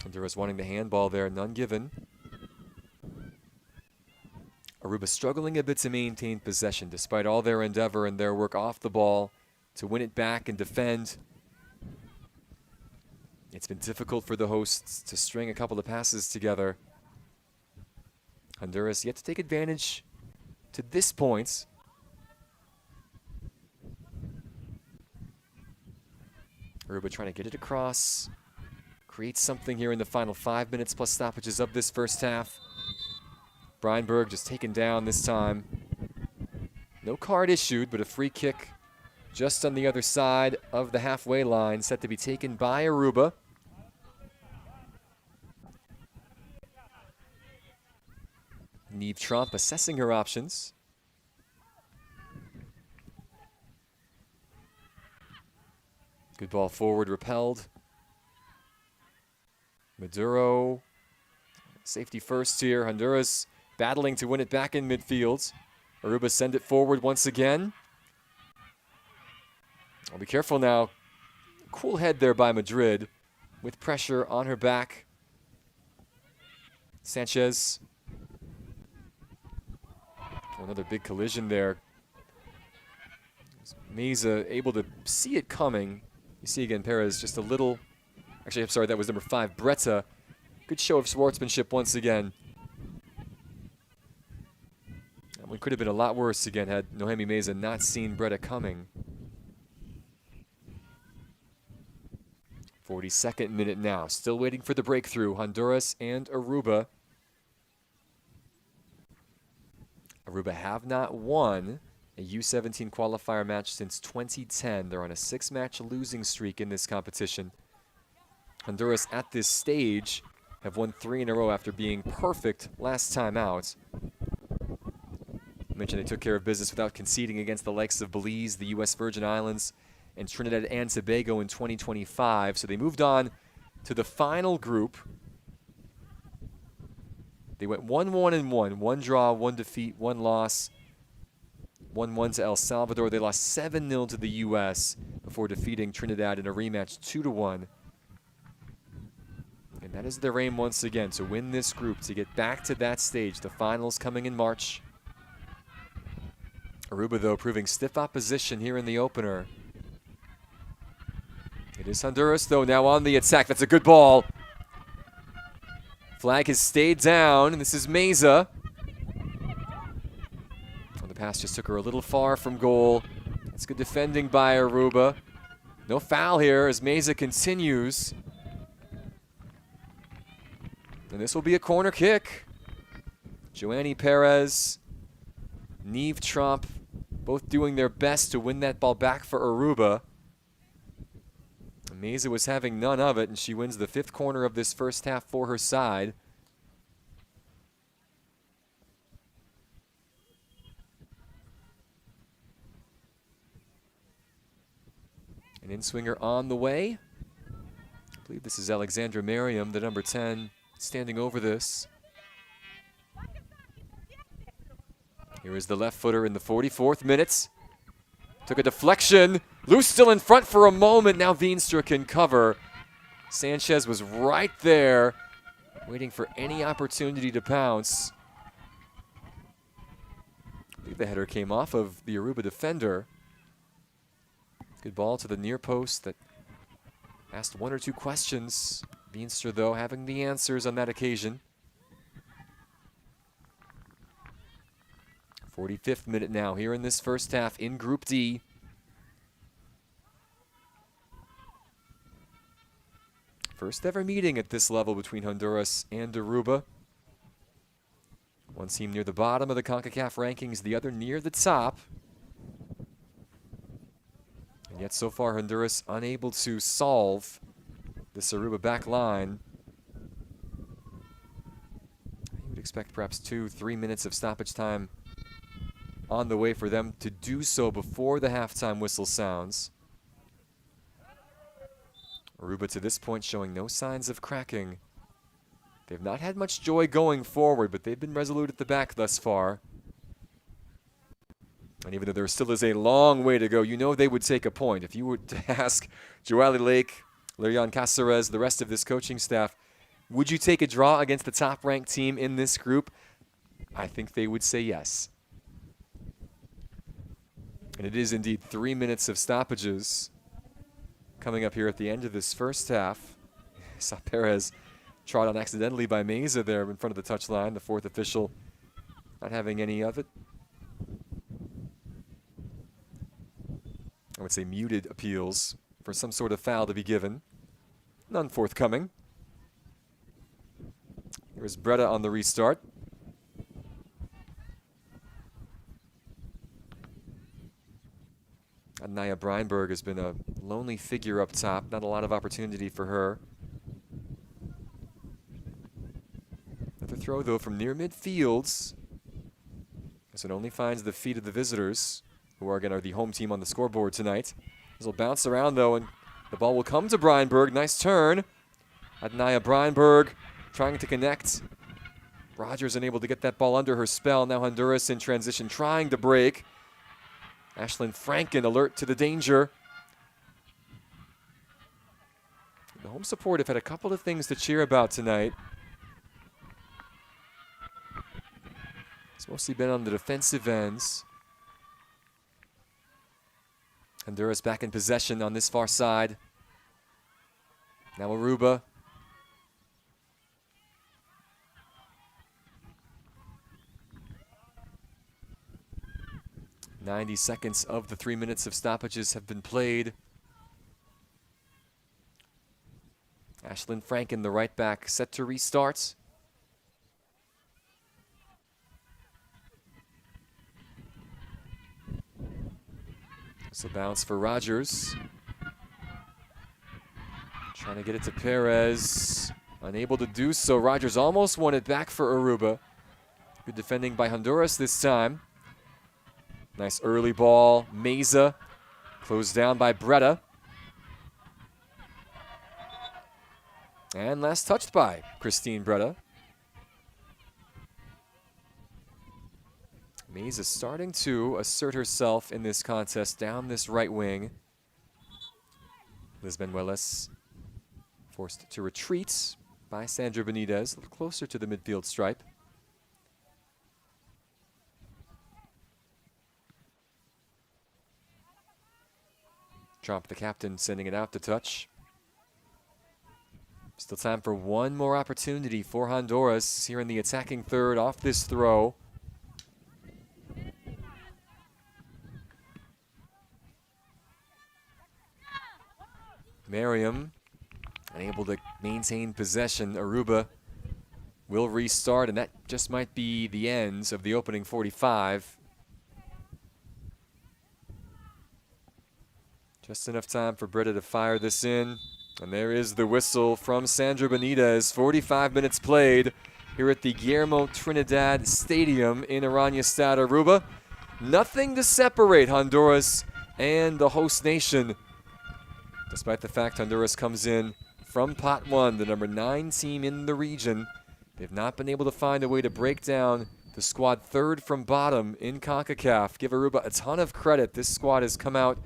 Honduras wanting the handball there, none given. Aruba struggling a bit to maintain possession despite all their endeavor and their work off the ball to win it back and defend. It's been difficult for the hosts to string a couple of passes together. Honduras yet to take advantage to this point. Aruba trying to get it across, create something here in the final 5 minutes plus stoppages of this first half. Breinberg just taken down this time. No card issued, but a free kick just on the other side of the halfway line, set to be taken by Aruba. Neve Trump assessing her options. Good ball forward, repelled. Maduro, safety first here. Honduras battling to win it back in midfield. Aruba send it forward once again. I'll be careful now. Cool head there by Madrid with pressure on her back. Sanchez. Another big collision there. Meza able to see it coming. You see again, Perez just a little. Actually, I'm sorry, that was number 5, Bretta. Good show of sportsmanship once again. That one could have been a lot worse again had Nohemi Meza not seen Bretta coming. 42nd minute now. Still waiting for the breakthrough. Honduras and Aruba. Aruba have not won a U-17 qualifier match since 2010. They're on a 6-match losing streak in this competition. Honduras at this stage have won 3 in a row after being perfect last time out. I mentioned they took care of business without conceding against the likes of Belize, the U.S. Virgin Islands, and Trinidad and Tobago in 2025. So they moved on to the final group. They went 1-1-1, 1 draw, 1 defeat, 1 loss, 1-1 to El Salvador. They lost 7-0 to the U.S. before defeating Trinidad in a rematch 2-1. And that is their aim once again, to win this group, to get back to that stage. The finals coming in March. Aruba, though, proving stiff opposition here in the opener. It is Honduras, though, now on the attack. That's a good ball. Flag has stayed down, and this is Meza. Oh, the pass just took her a little far from goal. That's good defending by Aruba. No foul here as Meza continues. And this will be a corner kick. Joanny Perez, Neve Trump, both doing their best to win that ball back for Aruba. Meza was having none of it, and she wins the 5th corner of this first half for her side. An in-swinger on the way. I believe this is Alexandra Merriam, the number 10, standing over this. Here is the left footer in the 44th minute. Took a deflection. Loose still in front for a moment. Now Veenstra can cover. Sanchez was right there, waiting for any opportunity to pounce. I believe the header came off of the Aruba defender. Good ball to the near post that asked 1 or 2 questions. Veenstra, though, having the answers on that occasion. 45th minute now here in this first half in Group D. First ever meeting at this level between Honduras and Aruba. One team near the bottom of the Concacaf rankings, the other near the top. And yet so far Honduras unable to solve this Aruba back line. You would expect perhaps 2-3 minutes of stoppage time on the way for them to do so before the halftime whistle sounds. Aruba to this point showing no signs of cracking. They've not had much joy going forward, but they've been resolute at the back thus far. And even though there still is a long way to go, you know they would take a point. If you were to ask Joali Lake, Lerian Caceres, the rest of this coaching staff, would you take a draw against the top-ranked team in this group? I think they would say yes. And it is indeed 3 minutes of stoppages coming up here at the end of this first half. Saw Perez trod on accidentally by Meza there in front of the touchline. The 4th official not having any of it. I would say muted appeals for some sort of foul to be given. None forthcoming. Here's Breda on the restart. Naya Breinberg has been a lonely figure up top. Not a lot of opportunity for her. Another throw, though, from near midfields. As it only finds the feet of the visitors, who are, again, are the home team on the scoreboard tonight. This will bounce around, though, and the ball will come to Breinberg. Nice turn. Naya Breinberg trying to connect. Rogers unable to get that ball under her spell. Now Honduras in transition, trying to break. Ashlyn Franken alert to the danger. The home support have had a couple of things to cheer about tonight. It's mostly been on the defensive ends. Honduras back in possession on this far side. Now Aruba. "90 seconds of the 3 minutes of stoppages have been played. Ashlyn Franken, the right back, set to restart. It's a bounce for Rogers. Trying to get it to Perez. Unable to do so. Rogers almost won it back for Aruba. Good defending by Honduras this time. Nice early ball. Meza closed down by Breda. And last touched by Christine Breda. Meza starting to assert herself in this contest down this right wing. Liz Benuelos forced to retreat by Sandra Benitez, a little closer to the midfield stripe. Trump, the captain, sending it out to touch. Still time for one more opportunity for Honduras here in the attacking third off this throw. Merriam unable to maintain possession. Aruba will restart, and that just might be the end of the opening 45. Just enough time for Breda to fire this in. And there is the whistle from Sandra Benitez. 45 minutes played here at the Guillermo Trinidad Stadium in Oranjestad, Aruba. Nothing to separate Honduras and the host nation, despite the fact Honduras comes in from Pot 1, the number 9 team in the region. They've not been able to find a way to break down the squad third from bottom in Concacaf. Give Aruba a ton of credit. This squad has come out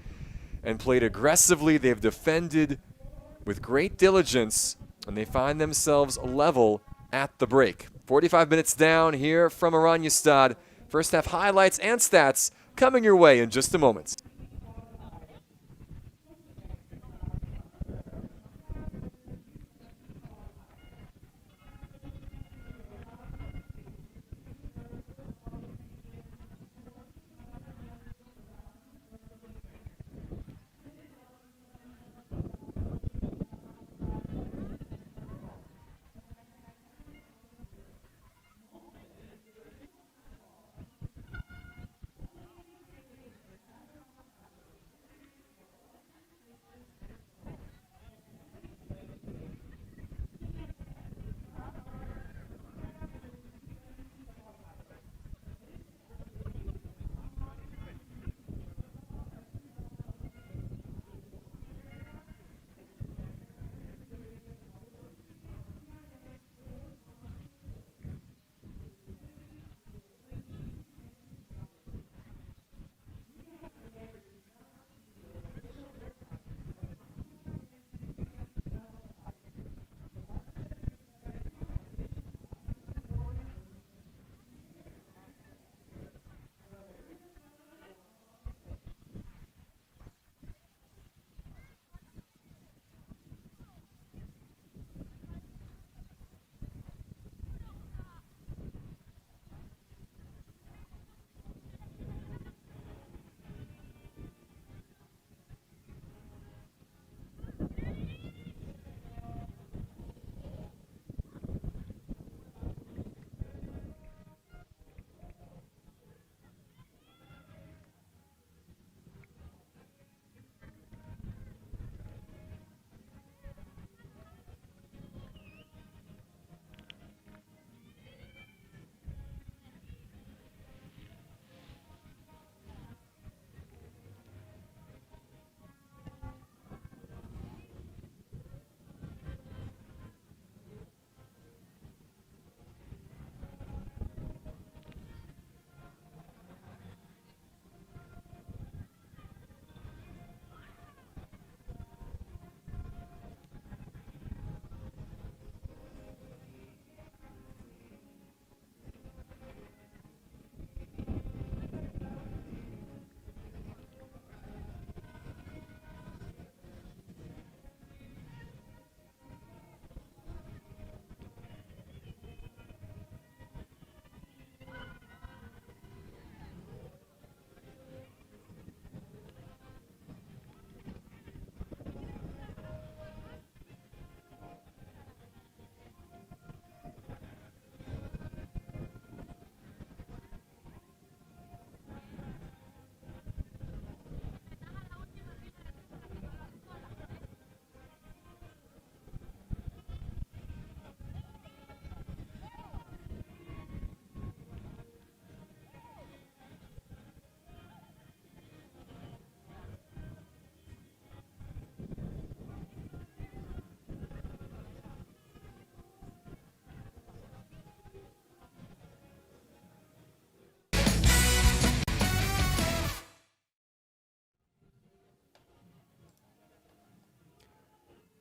and played aggressively. They've defended with great diligence, and they find themselves level at the break. 45 minutes down here from Oranjestad. First half highlights and stats coming your way in just a moment.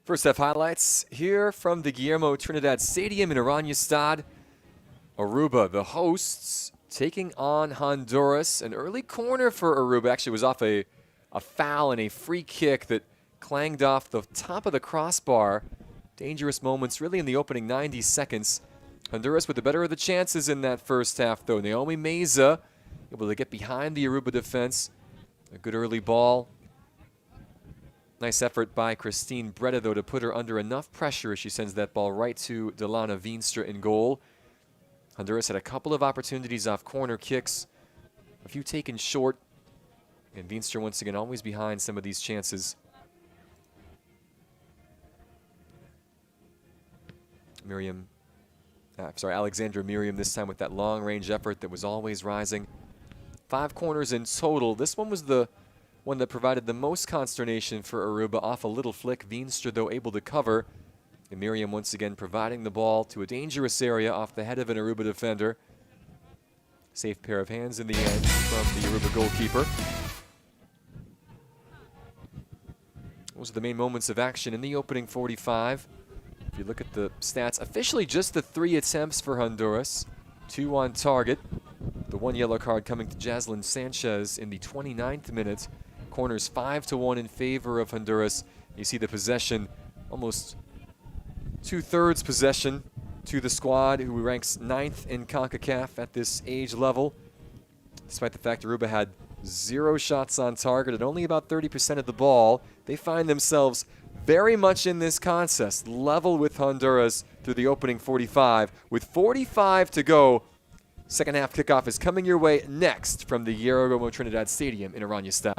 First half highlights here from the Guillermo Trinidad Stadium in Oranjestad. Aruba, the hosts, taking on Honduras. An early corner for Aruba. Actually, was off a foul and a free kick that clanged off the top of the crossbar. Dangerous moments really in the opening 90 seconds. Honduras with the better of the chances in that first half, though. Naomi Meza able to get behind the Aruba defense. A good early ball. Nice effort by Christine Breda, though, to put her under enough pressure as she sends that ball right to Delana Veenstra in goal. Honduras had a couple of opportunities off corner kicks, a few taken short, and Veenstra once again always behind some of these chances. Alexandra Miriam this time with that long-range effort that was always rising. 5 corners in total. This one was the one that provided the most consternation for Aruba off a little flick. Veenstra, though, able to cover. And Miriam once again providing the ball to a dangerous area off the head of an Aruba defender. Safe pair of hands in the end from the Aruba goalkeeper. Those are the main moments of action in the opening 45. If you look at the stats, officially just the 3 attempts for Honduras. 2 on target. The 1 yellow card coming to Jaslyn Sanchez in the 29th minute. Corners 5-1 in favor of Honduras. You see the possession, almost 2/3 possession to the squad, who ranks 9th in Concacaf at this age level. Despite the fact Aruba had 0 shots on target and only about 30% of the ball, they find themselves very much in this contest, level with Honduras through the opening 45. With 45 to go, second half kickoff is coming your way next from the Guillermo Trinidad Stadium in Oranjestad.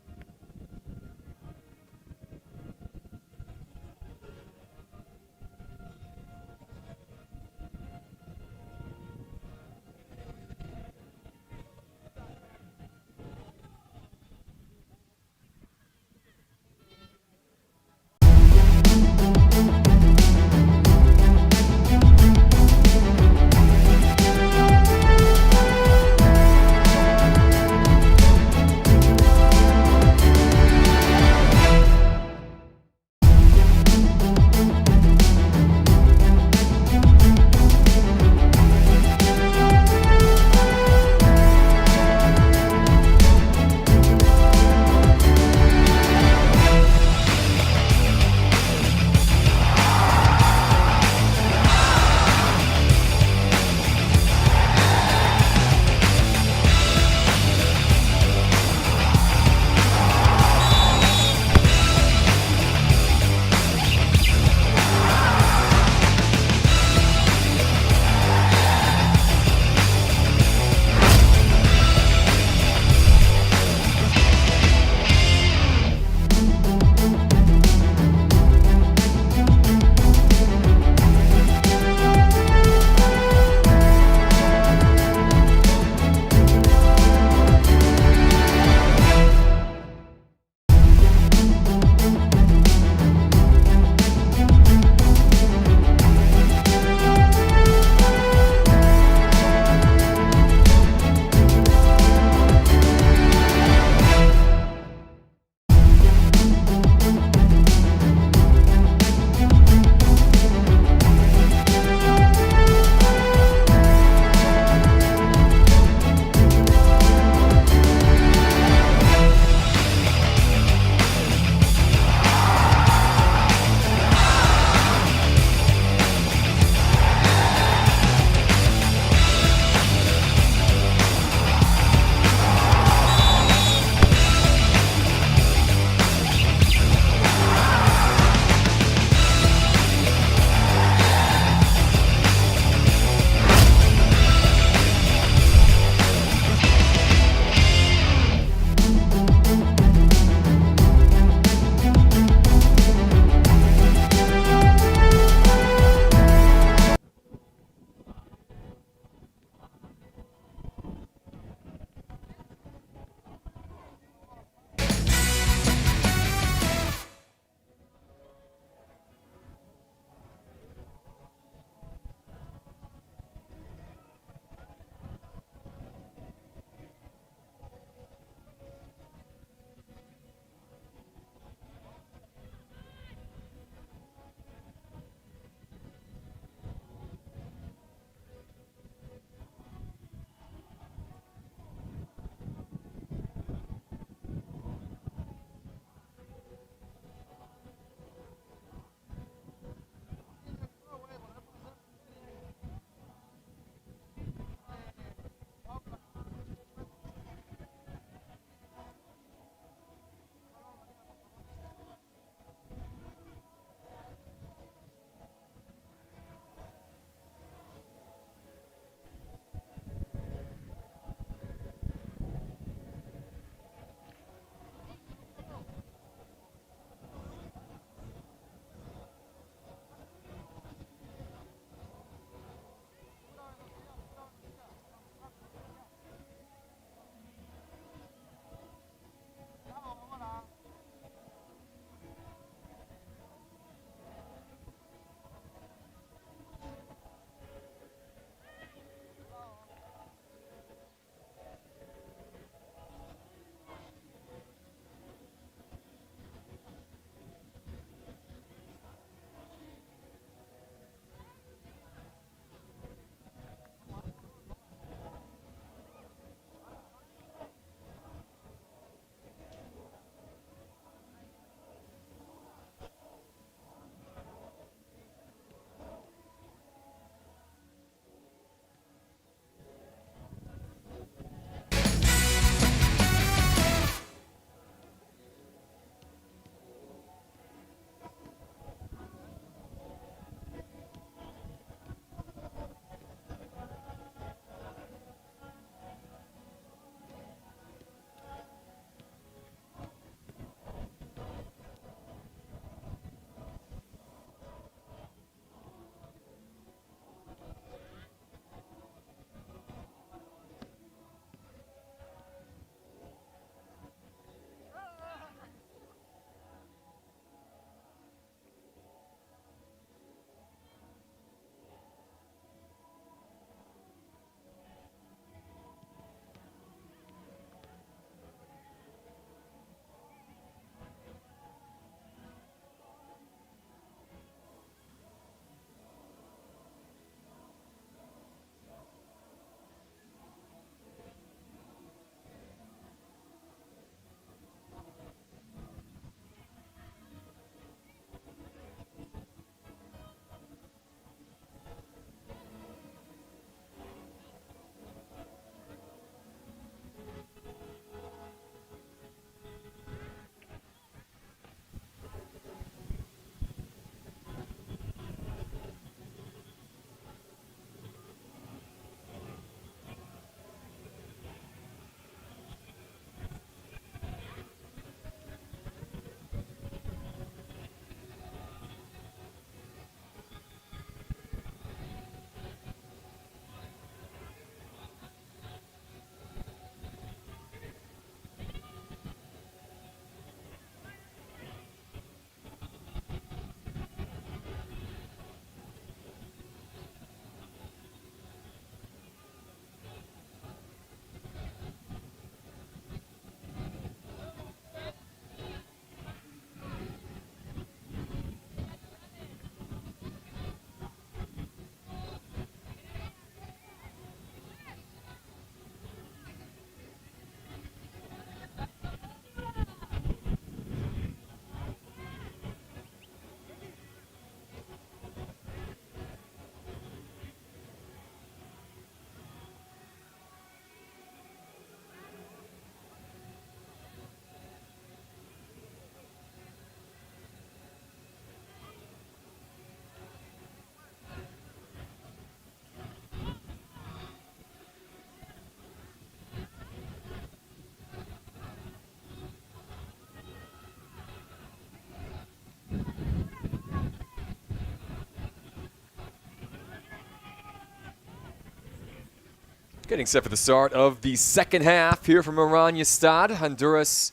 Getting set for the start of the second half here from Oranjestad. Honduras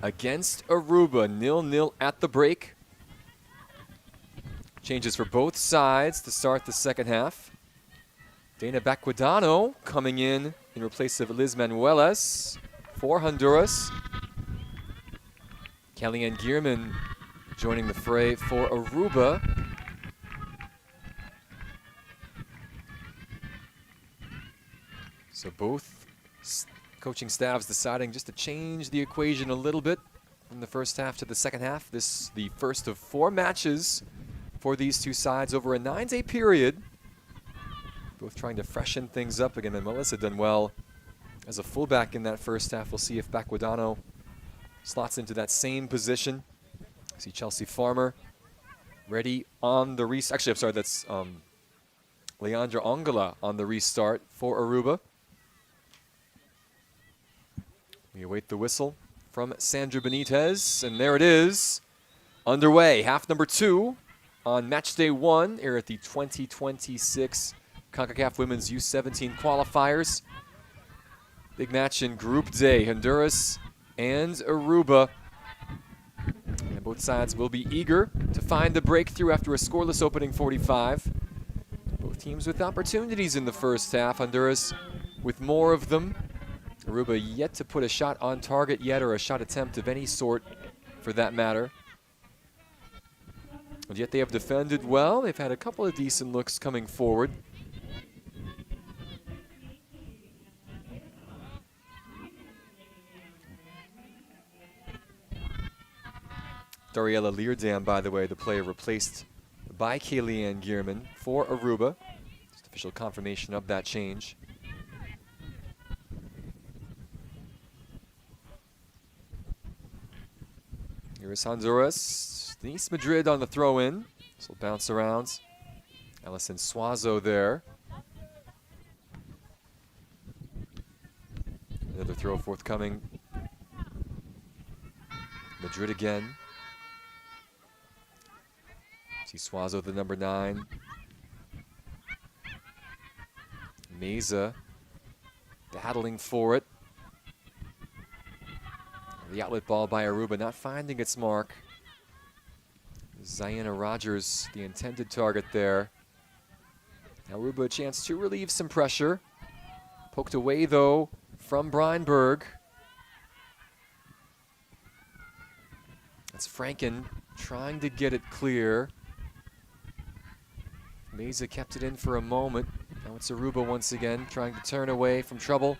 against Aruba, 0-0 at the break. Changes for both sides to start the second half. Dana Baquedano coming in replace of Liz Manuelas for Honduras. Kellyanne Gearman joining the fray for Aruba. So both coaching staffs deciding just to change the equation a little bit from the first half to the second half. This the first of 4 matches for these two sides over a 9-day period. Both trying to freshen things up again, and Melissa done well as a fullback in that first half. We'll see if Baquedano slots into that same position. See Chelsea Farmer ready on the restart. Actually, I'm sorry, that's Leandra Ongala on the restart for Aruba. We await the whistle from Sandra Benitez, and there it is. Underway, half number 2 on match day 1 here at the 2026 Concacaf Women's U17 Qualifiers. Big match in Group Day, Honduras and Aruba. And both sides will be eager to find the breakthrough after a scoreless opening 45. Both teams with opportunities in the first half. Honduras with more of them. Aruba yet to put a shot on target yet, or a shot attempt of any sort for that matter. And yet they have defended well. They've had a couple of decent looks coming forward. Dariella Leardam, by the way, the player replaced by Kellyanne Gearman for Aruba. Just official confirmation of that change. Here is Honduras. Denise Madrid on the throw-in. This will bounce around. Alison Suazo there. Another throw forthcoming. Madrid again. See Suazo, the number 9. Meza battling for it. The outlet ball by Aruba not finding its mark. Ziana Rogers, the intended target there. Now Aruba a chance to relieve some pressure. Poked away though from Breinberg. That's Franken trying to get it clear. Meza kept it in for a moment. Now it's Aruba once again trying to turn away from trouble.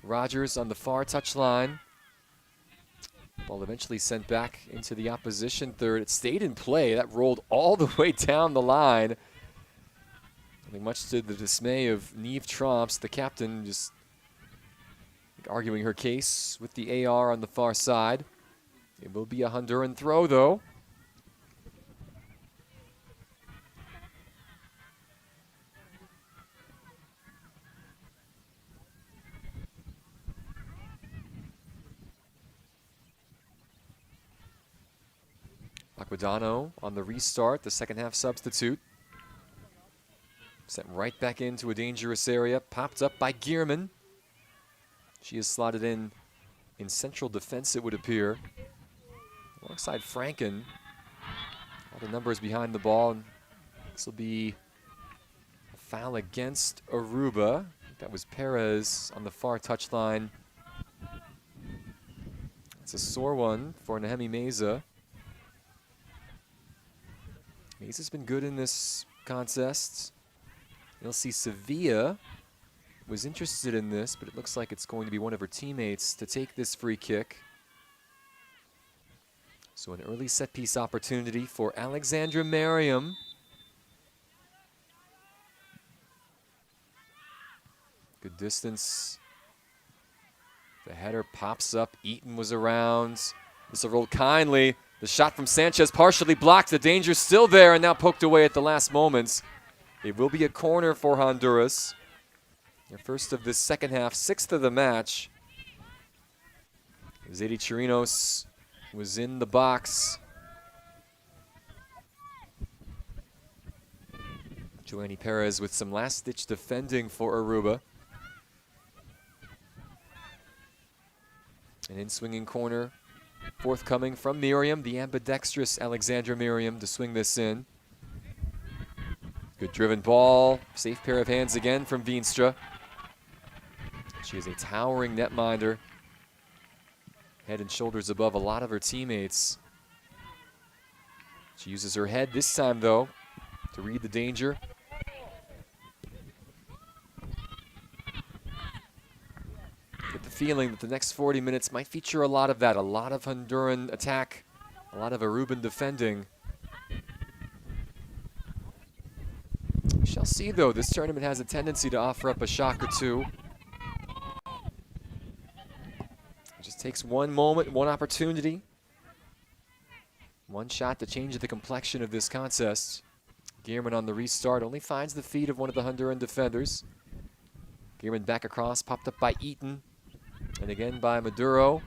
Rogers on the far touchline. Ball eventually sent back into the opposition third. It stayed in play. That rolled all the way down the line. I think much to the dismay of Niamh Tromps, the captain, just arguing her case with the AR on the far side. It will be a Honduran throw, though. Baquedano on the restart, the second half substitute. Sent right back into a dangerous area, popped up by Gearman. She is slotted in central defense, it would appear. Alongside Franken. All the numbers behind the ball. And this will be a foul against Aruba. I think that was Perez on the far touchline. It's a sore one for Nahemi Meza. Meza's been good in this contest. You'll see Sevilla was interested in this, but it looks like it's going to be one of her teammates to take this free kick. So an early set piece opportunity for Alexandra Merriam. Good distance. The header pops up. Eaton was around. This will roll kindly. The shot from Sanchez partially blocked. The danger's still there and now poked away at the last moments. It will be a corner for Honduras. Their first of this second half, 6th of the match. Zadie Chirinos was in the box. Joanny Perez with some last-ditch defending for Aruba. An in-swinging corner forthcoming from Miriam, the ambidextrous Alexandra Miriam, to swing this in. Good driven ball. Safe pair of hands again from Veenstra. She is a towering netminder. Head and shoulders above a lot of her teammates. She uses her head this time, though, to read the danger. Get the feeling that the next 40 minutes might feature a lot of that, a lot of Honduran attack, a lot of Aruban defending. We shall see, though. This tournament has a tendency to offer up a shock or two. It just takes one moment, one opportunity, one shot to change the complexion of this contest. Gearman on the restart only finds the feet of one of the Honduran defenders. Gearman back across, popped up by Eaton, and again by Maduro.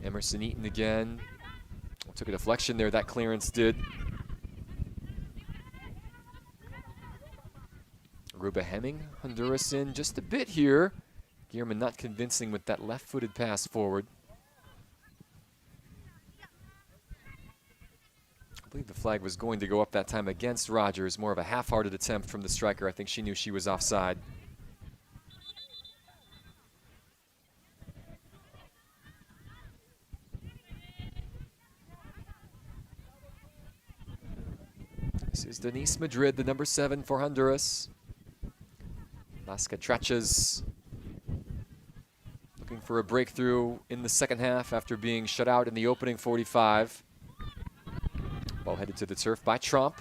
Emerson Eaton again. Took a deflection there, that clearance did. Aruba hemming Honduras in just a bit here. Gearman not convincing with that left-footed pass forward. I believe the flag was going to go up that time against Rogers. More of a half-hearted attempt from the striker. I think she knew she was offside. This is Denise Madrid, the number 7 for Honduras. Las Catrachas looking for a breakthrough in the second half after being shut out in the opening 45. Ball headed to the turf by Trump,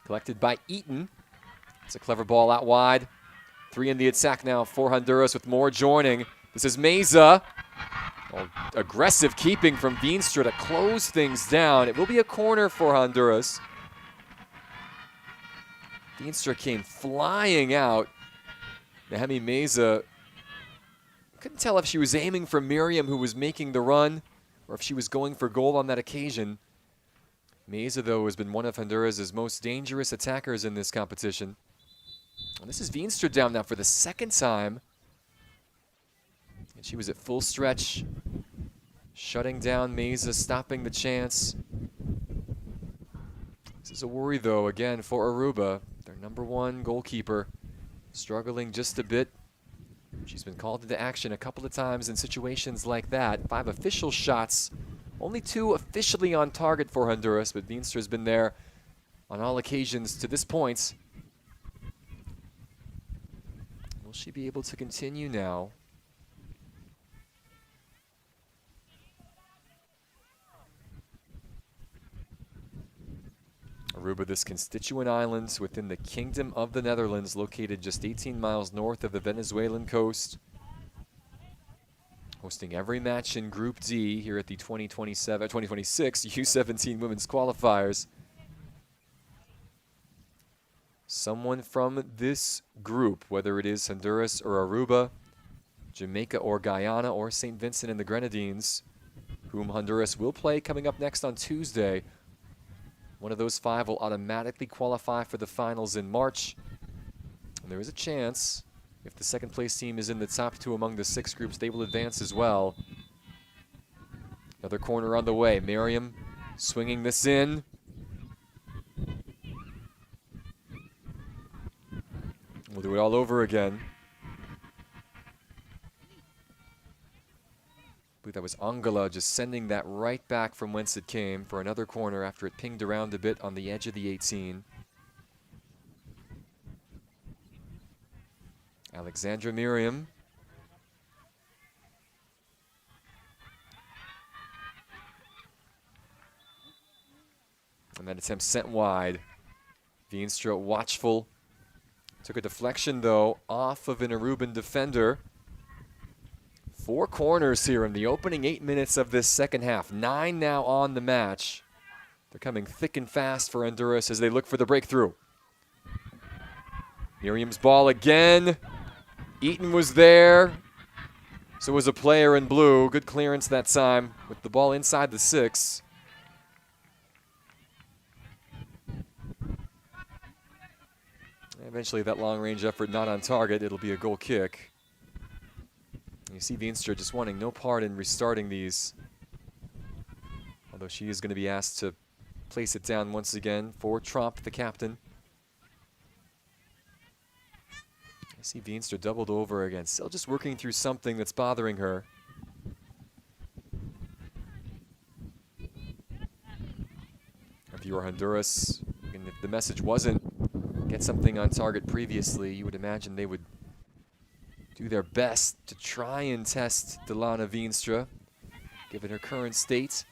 collected by Eaton. It's a clever ball out wide. 3 in the attack now for Honduras with more joining. This is Meza. Oh, aggressive keeping from Veenstra to close things down. It will be a corner for Honduras. Veenstra came flying out. Nahemi Meza, couldn't tell if she was aiming for Miriam, who was making the run, or if she was going for goal on that occasion. Meza, though, has been one of Honduras' most dangerous attackers in this competition. And this is Veenstra down now for the second time. And she was at full stretch, shutting down Meza, stopping the chance. This is a worry, though, again, for Aruba, their number 1 goalkeeper. Struggling just a bit. She's been called into action a couple of times in situations like that. 5 official shots, only 2 officially on target for Honduras, but Veenstra's been there on all occasions to this point. Will she be able to continue now? Aruba, this constituent island within the Kingdom of the Netherlands, located just 18 miles north of the Venezuelan coast. Hosting every match in Group D here at the 2026 U17 Women's Qualifiers. Someone from this group, whether it is Honduras or Aruba, Jamaica or Guyana or St. Vincent and the Grenadines, whom Honduras will play coming up next on Tuesday. One of those 5 will automatically qualify for the finals in March. And there is a chance, if the second place team is in the top 2 among the 6 groups, they will advance as well. Another corner on the way. Miriam swinging this in. We'll do it all over again. I believe that was Angela just sending that right back from whence it came for another corner after it pinged around a bit on the edge of the 18. Alexandra Miriam. And that attempt sent wide. Veenstra watchful. Took a deflection, though, off of an Aruban defender. 4 corners here in the opening 8 minutes of this second half. 9 now on the match. They're coming thick and fast for Honduras as they look for the breakthrough. Miriam's ball again. Eaton was there. So was a player in blue. Good clearance that time with the ball inside the 6. Eventually that long-range effort not on target. It'll be a goal kick. You see Veenstra just wanting no part in restarting these. Although she is going to be asked to place it down once again for Tromp, the captain. I see Veenstra doubled over again, still just working through something that's bothering her. If you were Honduras, and if the message wasn't get something on target previously, you would imagine they would do their best to try and test Delana Veenstra, given her current state.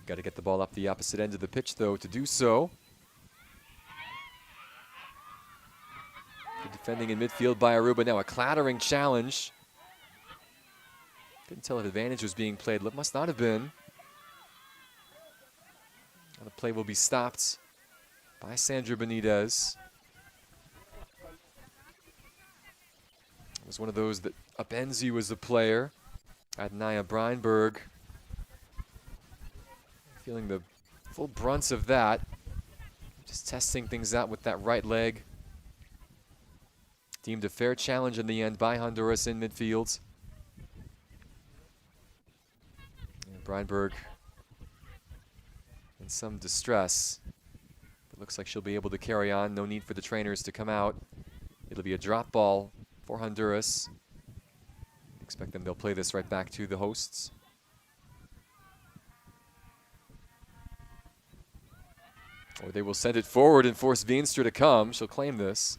Got to get the ball up the opposite end of the pitch, though, to do so. Good defending in midfield by Aruba. Now a clattering challenge. Couldn't tell if advantage was being played. Must not have been. The play will be stopped by Sandra Benitez. It was one of those that Abenzi was the player. Adnaya Breinberg feeling the full brunt of that. Just testing things out with that right leg. Deemed a fair challenge in the end by Honduras in midfield. And Breinberg in some distress. It looks like she'll be able to carry on. No need for the trainers to come out. It'll be a drop ball for Honduras. Expect them, they'll play this right back to the hosts. Or they will send it forward and force Veenstra to come. She'll claim this.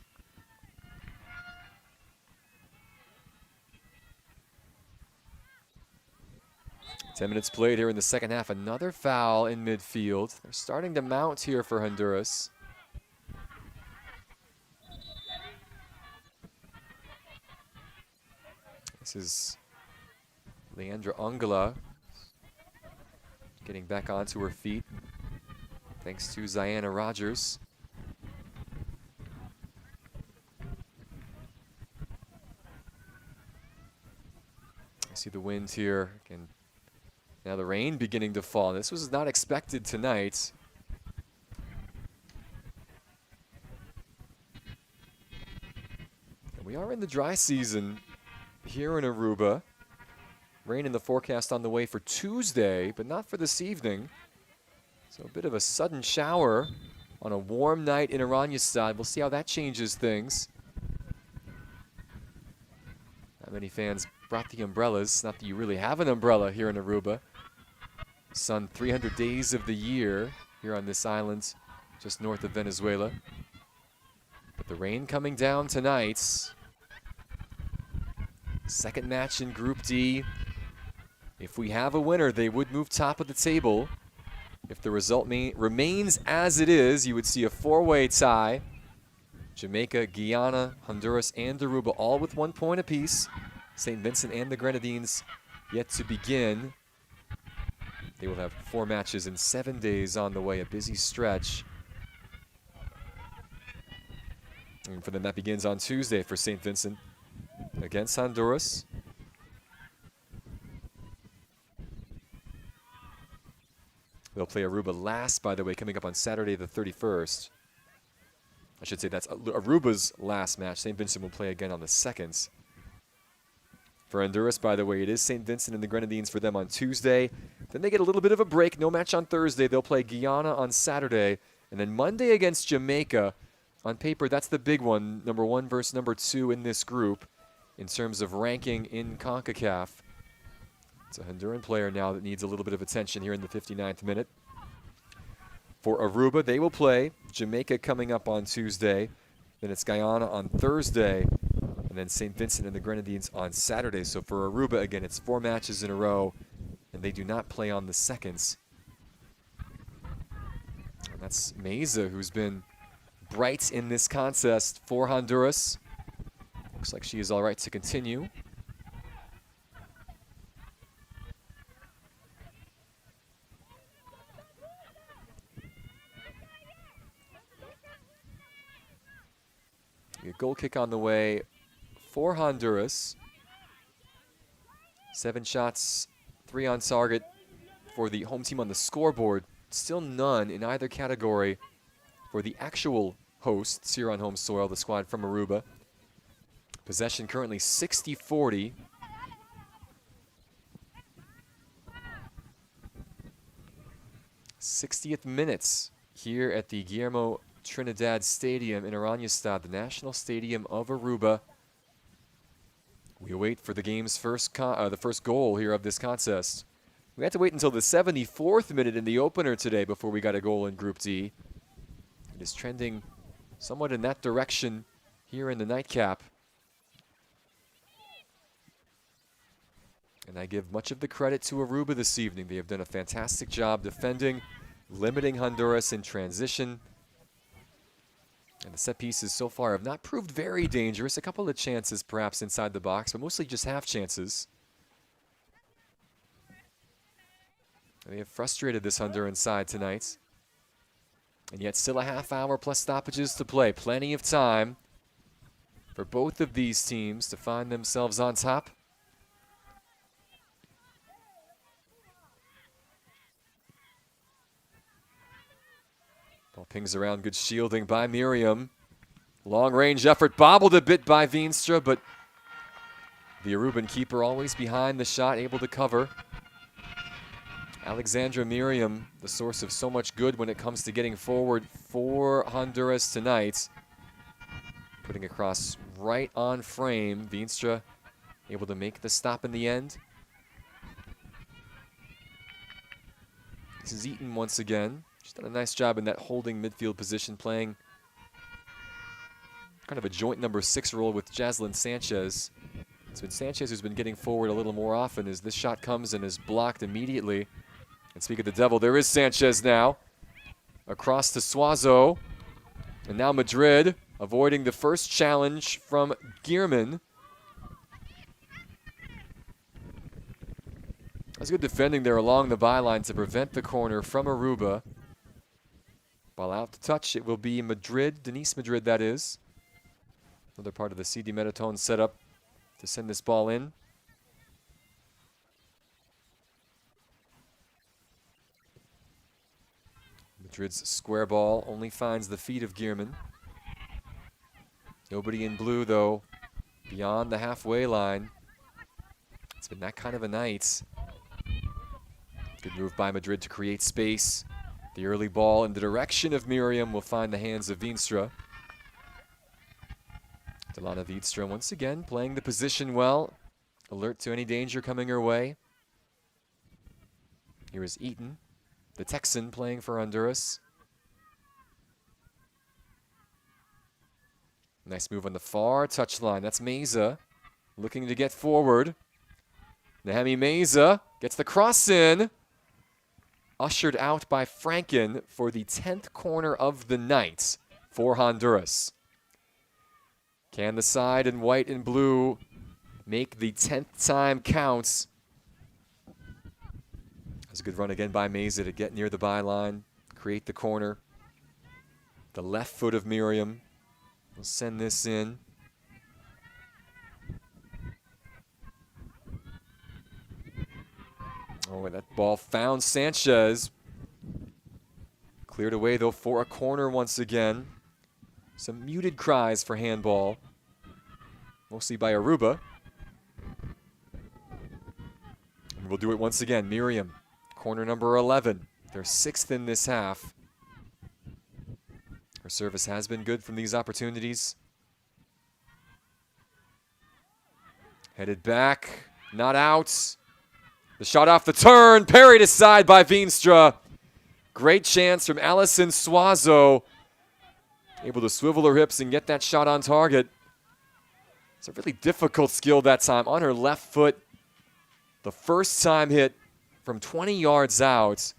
Ten minutes played here in the second half. Another foul in midfield. They're starting to mount here for Honduras. This is Leandra Ungala getting back onto her feet, thanks to Ziana Rogers. I see the wind here. And now the rain beginning to fall. This was not expected tonight. And we are in the dry season here in Aruba. Rain in the forecast on the way for Tuesday, but not for this evening. So a bit of a sudden shower on a warm night in Oranjestad. We'll see how that changes things. Not many fans brought the umbrellas. Not that you really have an umbrella here in Aruba. Sun 300 days of the year here on this island just north of Venezuela. But the rain coming down tonight. Second match in Group D. If we have a winner, they would move top of the table. If the result remains as it is, you would see a four-way tie. Jamaica, Guyana, Honduras, and Aruba all with 1 point apiece. St. Vincent and the Grenadines yet to begin. They will have 4 matches in 7 days on the way, a busy stretch. And for them, that begins on Tuesday for St. Vincent against Honduras. They'll play Aruba last, by the way, coming up on Saturday the 31st. I should say that's Aruba's last match. St. Vincent will play again on the 2nd. For Honduras, by the way, it is St. Vincent and the Grenadines for them on Tuesday. Then they get a little bit of a break. No match on Thursday. They'll play Guyana on Saturday. And then Monday against Jamaica. On paper, that's the big one. Number 1 versus number 2 in this group in terms of ranking in Concacaf. It's a Honduran player now that needs a little bit of attention here in the 59th minute. For Aruba, they will play Jamaica coming up on Tuesday. Then it's Guyana on Thursday. And then St. Vincent and the Grenadines on Saturday. So for Aruba, again, it's 4 matches in a row. And they do not play on the 2nd. And that's Meza, who's been bright in this contest for Honduras. Looks like she is all right to continue. A goal kick on the way for Honduras. 7 shots, 3 on target for the home team on the scoreboard. Still none in either category for the actual hosts here on home soil, the squad from Aruba. Possession currently 60-40. '60th minutes here at the Guillermo Trinidad Stadium in Oranjestad, the national stadium of Aruba. We await for the game's the first goal here of this contest. We had to wait until the 74th minute in the opener today before we got a goal in Group D. It is trending somewhat in that direction here in the nightcap. And I give much of the credit to Aruba this evening. They have done a fantastic job defending, limiting Honduras in transition. And the set pieces so far have not proved very dangerous. A couple of chances perhaps inside the box, but mostly just half chances. And they have frustrated this Honduran side tonight. And yet still a half hour plus stoppages to play. Plenty of time for both of these teams to find themselves on top. Ball pings around, good shielding by Miriam. Long range effort, bobbled a bit by Veenstra, but the Aruban keeper always behind the shot, able to cover. Alexandra Miriam, the source of so much good when it comes to getting forward for Honduras tonight. Putting across right on frame. Veenstra able to make the stop in the end. This is Eaton once again. She's done a nice job in that holding midfield position, playing kind of a joint number 6 role with Jaslyn Sanchez. It's been Sanchez who's been getting forward a little more often as this shot comes and is blocked immediately. And speak of the devil, there is Sanchez now. Across to Suazo. And now Madrid avoiding the first challenge from Gearman. That's good defending there along the byline to prevent the corner from Aruba. Ball out to touch, it will be Madrid, Denise Madrid that is. Another part of the CD Metatone setup to send this ball in. Madrid's square ball only finds the feet of Gearman. Nobody in blue though, beyond the halfway line. It's been that kind of a night. Good move by Madrid to create space. The early ball in the direction of Miriam will find the hands of Veenstra. Delana Veenstra once again playing the position well. Alert to any danger coming her way. Here is Eaton, the Texan, playing for Honduras. Nice move on the far touchline. That's Meza looking to get forward. Nahemi Meza gets the cross in. Ushered out by Franken for the 10th corner of the night for Honduras. Can the side in white and blue make the 10th time count? That's a good run again by Meza to get near the byline, create the corner. The left foot of Miriam will send this in. Oh, and that ball found Sanchez. Cleared away, though, for a corner once again. Some muted cries for handball, mostly by Aruba. And we'll do it once again. Miriam, corner number 11. They're 6th in this half. Her service has been good from these opportunities. Headed back, not out. The shot off the turn, parried aside by Veenstra. Great chance from Alison Suazo. Able to swivel her hips and get that shot on target. It's a really difficult skill that time on her left foot. The first time hit from 20 yards out.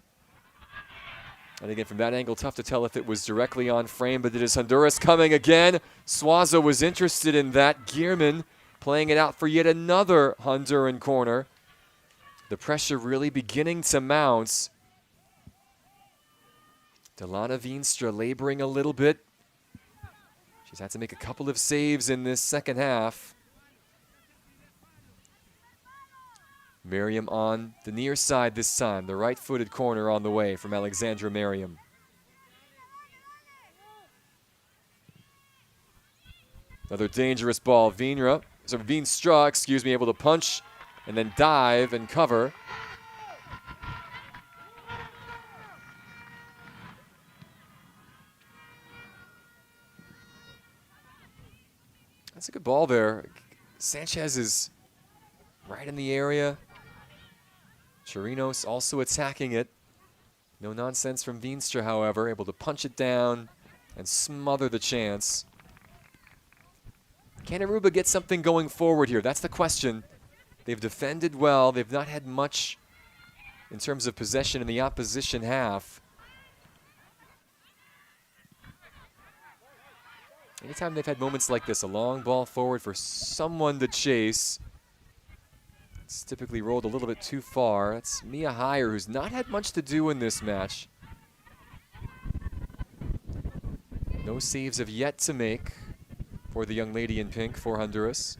And again, from that angle, tough to tell if it was directly on frame, but it is Honduras coming again. Suazo was interested in that. Gearman playing it out for yet another Honduran corner. The pressure really beginning to mount. Delana Veenstra laboring a little bit. She's had to make a couple of saves in this second half. Miriam on the near side this time. The right-footed corner on the way from Alexandra Miriam. Another dangerous ball. Veenstra, excuse me, able to punch and then dive and cover. That's a good ball there. Sanchez is right in the area. Chirinos also attacking it. No nonsense from Veenstra, however, able to punch it down and smother the chance. Can Aruba get something going forward here? That's the question. They've defended well. They've not had much in terms of possession in the opposition half. Anytime they've had moments like this, a long ball forward for someone to chase, it's typically rolled a little bit too far. That's Mia Heyer, who's not had much to do in this match. No saves have yet to make for the young lady in pink for Honduras.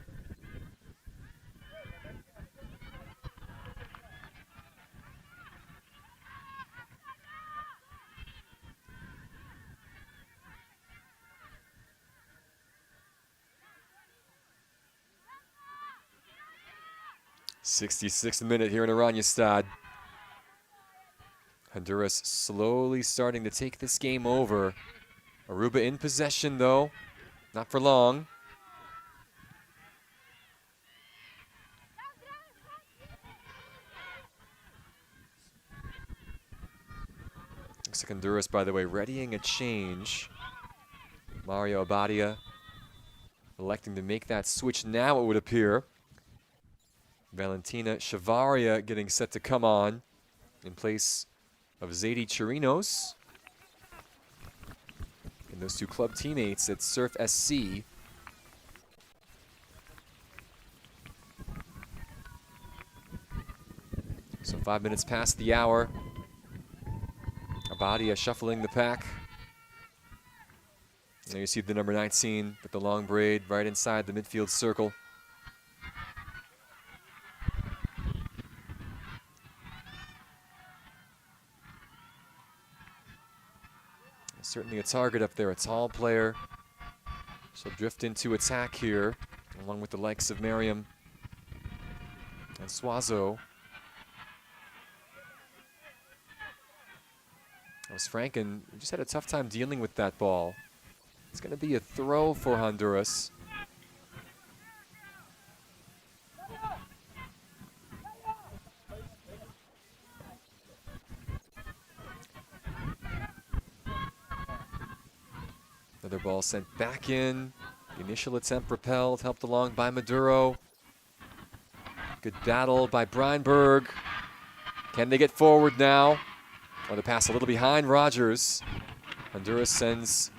'66th minute here in Oranjestad. Honduras slowly starting to take this game over. Aruba in possession, though. Not for long. Looks like Honduras, by the way, readying a change. Mario Abadia electing to make that switch now, it would appear. Valentina Chavaria getting set to come on in place of Zadie Chirinos. And those two club teammates at Surf SC. So 5 minutes past the hour. Abadia shuffling the pack. There you see the number 19 with the long braid right inside the midfield circle. Certainly a target up there, a tall player. She'll drift into attack here, along with the likes of Merriam and Suazo. That was Franken, who just had a tough time dealing with that ball. It's going to be a throw for Honduras. Another ball sent back in. The initial attempt repelled, helped along by Maduro. Good battle by Breinberg. Can they get forward now? Oh, the pass a little behind Rogers. Honduras sends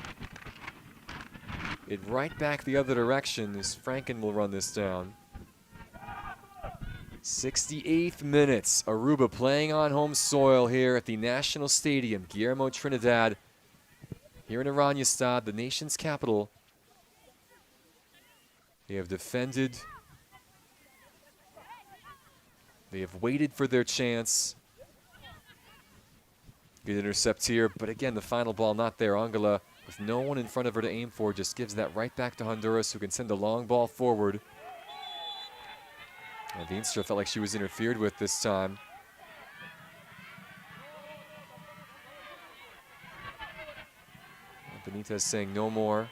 it right back the other direction as Franken will run this down. 68th minutes. Aruba playing on home soil here at the National Stadium. Guillermo Trinidad here in Oranjestad, the nation's capital. They have defended. They have waited for their chance. Good intercept here, but again, the final ball not there. Angela, with no one in front of her to aim for, just gives that right back to Honduras, who can send a long ball forward. And Veenstra felt like she was interfered with this time. Benitez saying no more.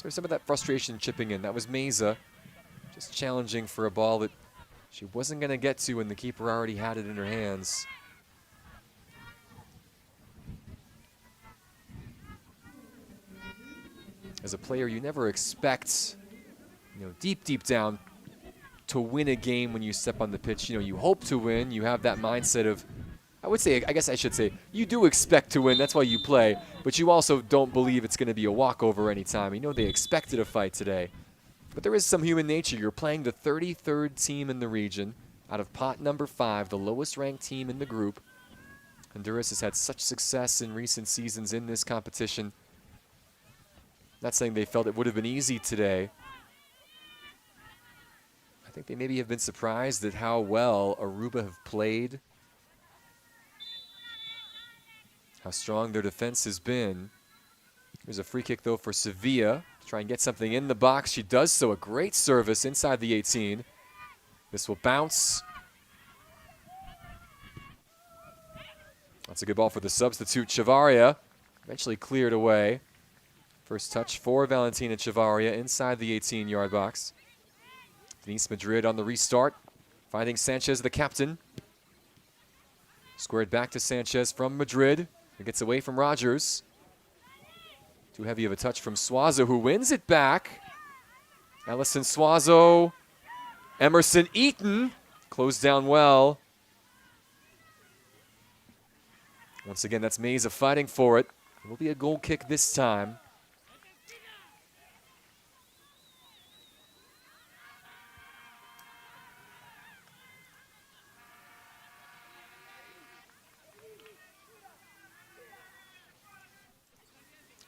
There's some of that frustration chipping in. That was Meza, just challenging for a ball that she wasn't going to get to when the keeper already had it in her hands. As a player, you never expect, deep down, to win a game when you step on the pitch. You hope to win. You have that mindset of, I guess I should say, you do expect to win. That's why you play. But you also don't believe it's going to be a walkover anytime. They expected a fight today. But there is some human nature. You're playing the 33rd team in the region out of pot number 5, the lowest ranked team in the group. Honduras has had such success in recent seasons in this competition. Not saying they felt it would have been easy today. I think they maybe have been surprised at how well Aruba have played. How strong their defense has been. There's a free kick, though, for Sevilla. Try and get something in the box. She does so. A great service inside the 18. This will bounce. That's a good ball for the substitute, Chavaria. Eventually cleared away. First touch for Valentina Chavaria inside the 18-yard box. Denise Madrid on the restart, finding Sanchez, the captain. Squared back to Sanchez from Madrid. It gets away from Rogers. Too heavy of a touch from Suazo, who wins it back. Ellison Suazo. Emerson Eaton closed down well. Once again, that's Meza fighting for it. It will be a goal kick this time.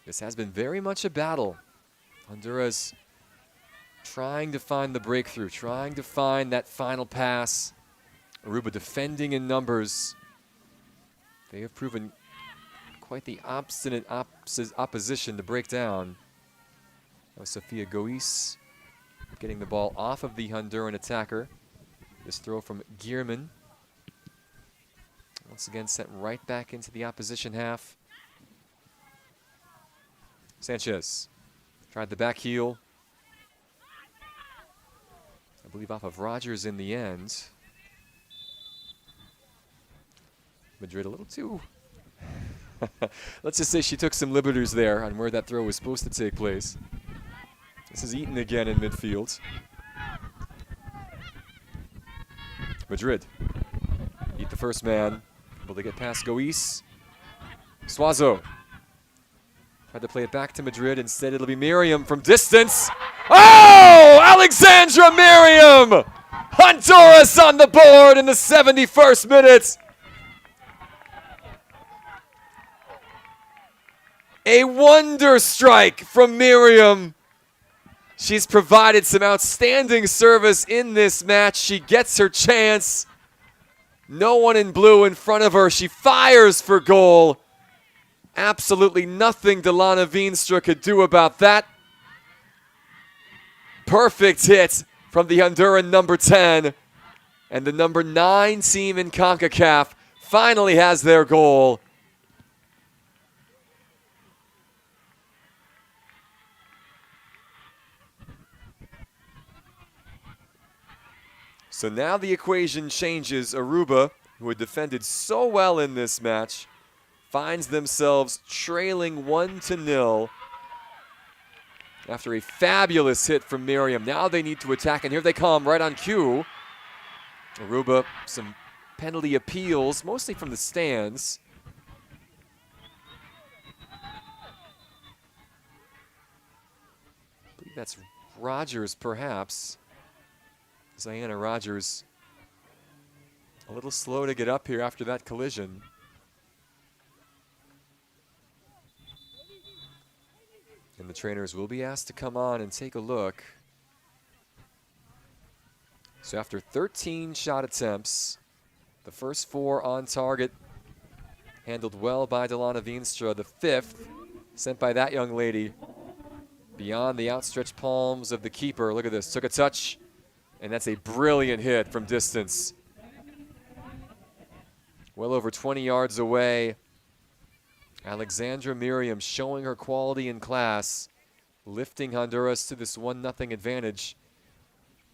This has been very much a battle. Honduras trying to find the breakthrough, trying to find that final pass. Aruba defending in numbers. They have proven quite the obstinate opposition to break down. That was Sofia Gois getting the ball off of the Honduran attacker. This throw from Gierman. Once again sent right back into the opposition half. Sanchez tried the back heel. I believe off of Rogers in the end. Madrid a little too. Let's just say she took some liberties there on where that throw was supposed to take place. This is Eaton again in midfield. Madrid beat the first man. Able to get past Gois. Suazo tried to play it back to Madrid. Instead, it'll be Miriam from distance. Oh! Alexandra Miriam! Honduras on the board in the 71st minute. A wonder strike from Miriam. She's provided some outstanding service in this match. She gets her chance. No one in blue in front of her. She fires for goal. Absolutely nothing Delana Veenstra could do about that. Perfect hit from the Honduran number 10. And the number 9 team in Concacaf finally has their goal. So now the equation changes. Aruba, who had defended so well in this match, finds themselves trailing 1-0 after a fabulous hit from Miriam. Now they need to attack, and here they come right on cue. Aruba, some penalty appeals, mostly from the stands. I believe that's Rogers, perhaps. Ziana Rogers a little slow to get up here after that collision. And the trainers will be asked to come on and take a look. So after 13 shot attempts, the first 4 on target, handled well by Delana Veenstra. The 5th, sent by that young lady, beyond the outstretched palms of the keeper. Look at this, took a touch. And that's a brilliant hit from distance. Well over 20 yards away. Alexandra Miriam showing her quality and class, lifting Honduras to this 1-0 advantage.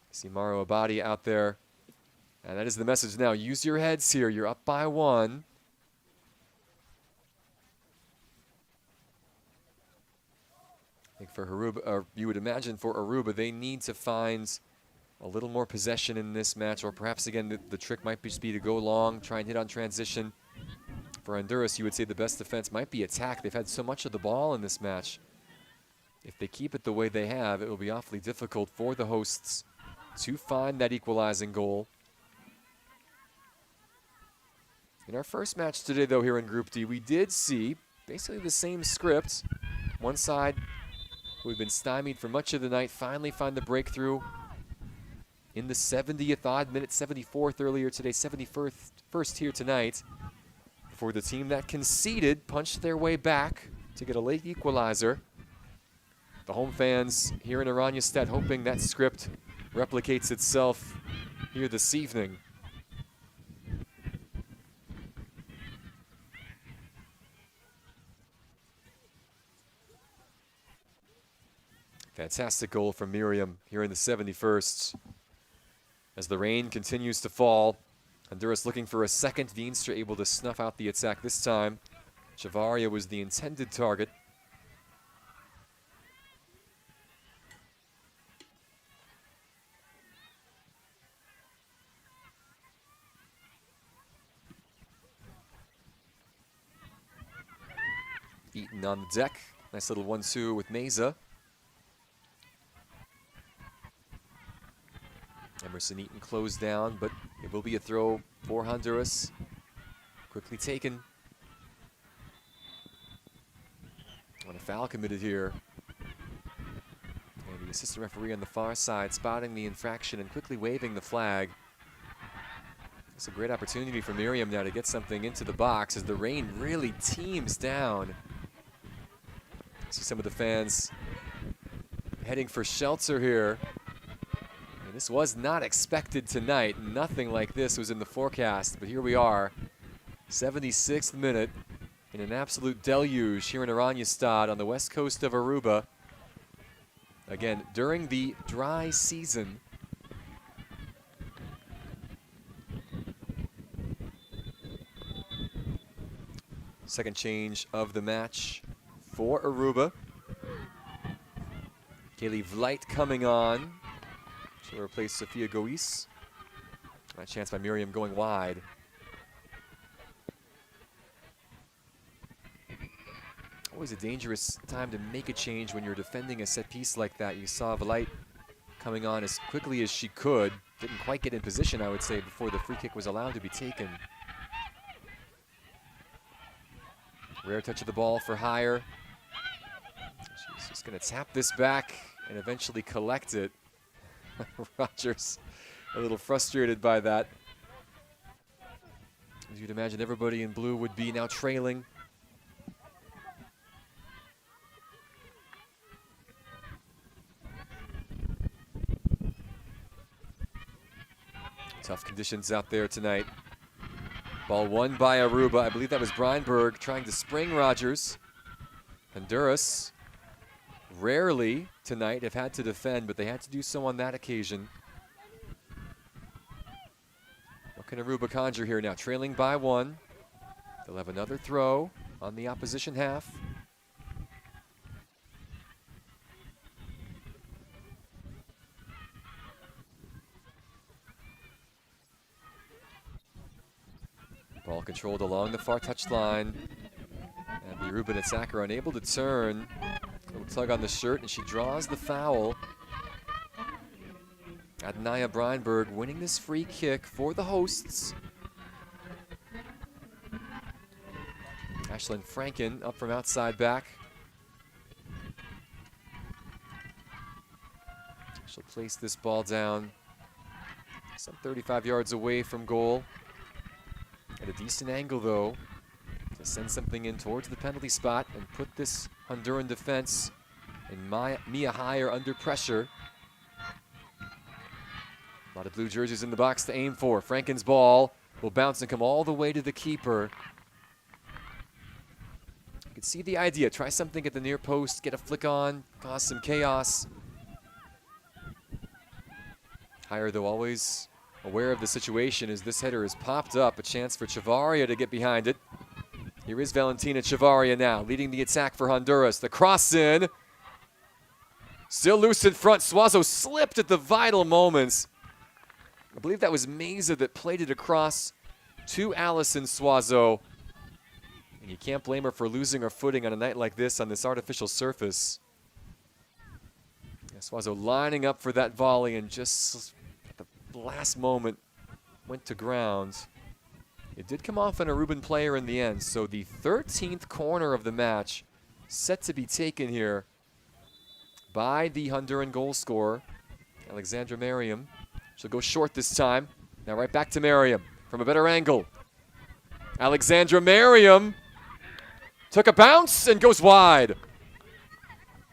See Maro Abadi out there. And that is the message now. Use your heads here. You're up by 1. I think for Aruba, or you would imagine for Aruba, they need to find a little more possession in this match, or perhaps again the trick might just be to go long, try and hit on transition. For Honduras, you would say the best defense might be attack. They've had so much of the ball in this match. If they keep it the way they have, it will be awfully difficult for the hosts to find that equalizing goal. In our first match today, though, here in Group D, we did see basically the same script. One side, who had been stymied for much of the night, finally find the breakthrough in the 70th odd minute, 74th earlier today, 71st here tonight. For the team that conceded, punched their way back to get a late equalizer. the home fans here in Oranjestad hoping that script replicates itself here this evening. Fantastic goal from Miriam here in the 71st. As the rain continues to fall, Honduras looking for a second. Veenstra able to snuff out the attack this time. Chavarria was the intended target. Eaton on the deck. Nice little 1-2 with Meza. Emerson Eaton closed down, but it will be a throw for Honduras. Quickly taken. On a foul committed here. And the assistant referee on the far side spotting the infraction and quickly waving the flag. It's a great opportunity for Miriam now to get something into the box as the rain really teams down. See some of the fans heading for shelter here. This was not expected tonight. Nothing like this was in the forecast, but here we are. 76th minute in an absolute deluge here in Oranjestad on the west coast of Aruba. Again, during the dry season. Second change of the match for Aruba. Kaylee Vlight coming on. She'll replace Sophia Gois. A chance by Miriam going wide. Always a dangerous time to make a change when you're defending a set piece like that. You saw Vlight coming on as quickly as she could. Didn't quite get in position, I would say, before the free kick was allowed to be taken. Rare touch of the ball for Hire. She's just going to tap this back and eventually collect it. Rogers a little frustrated by that. As you'd imagine, everybody in blue would be now trailing. Tough conditions out there tonight. Ball won by Aruba. I believe that was Breinberg trying to spring Rogers. Honduras rarely tonight have had to defend, but they had to do so on that occasion. What can Aruba conjure here now? Trailing by 1. They'll have another throw on the opposition half. Ball controlled along the far touchline. And the Aruban attacker unable to turn. Little tug on the shirt, and she draws the foul. Adnaya Breinberg winning this free kick for the hosts. Ashlyn Franken up from outside back. She'll place this ball down some 35 yards away from goal. At a decent angle, though, to send something in towards the penalty spot and put this Honduran defense and Mia Hire under pressure. A lot of blue jerseys in the box to aim for. Franken's ball will bounce and come all the way to the keeper. You can see the idea. Try something at the near post, get a flick on, cause some chaos. Hire, though, always aware of the situation as this header is popped up. A chance for Chavarria to get behind it. Here is Valentina Chavarria now, leading the attack for Honduras. The cross in. Still loose in front. Suazo slipped at the vital moments. I believe that was Meza that played it across to Allison Suazo. And you can't blame her for losing her footing on a night like this on this artificial surface. Yeah, Suazo lining up for that volley and just at the last moment went to ground. It did come off an Aruban player in the end, so the 13th corner of the match set to be taken here by the Honduran goal scorer, Alexandra Merriam. She'll go short this time. Now right back to Merriam from a better angle. Alexandra Merriam took a bounce and goes wide.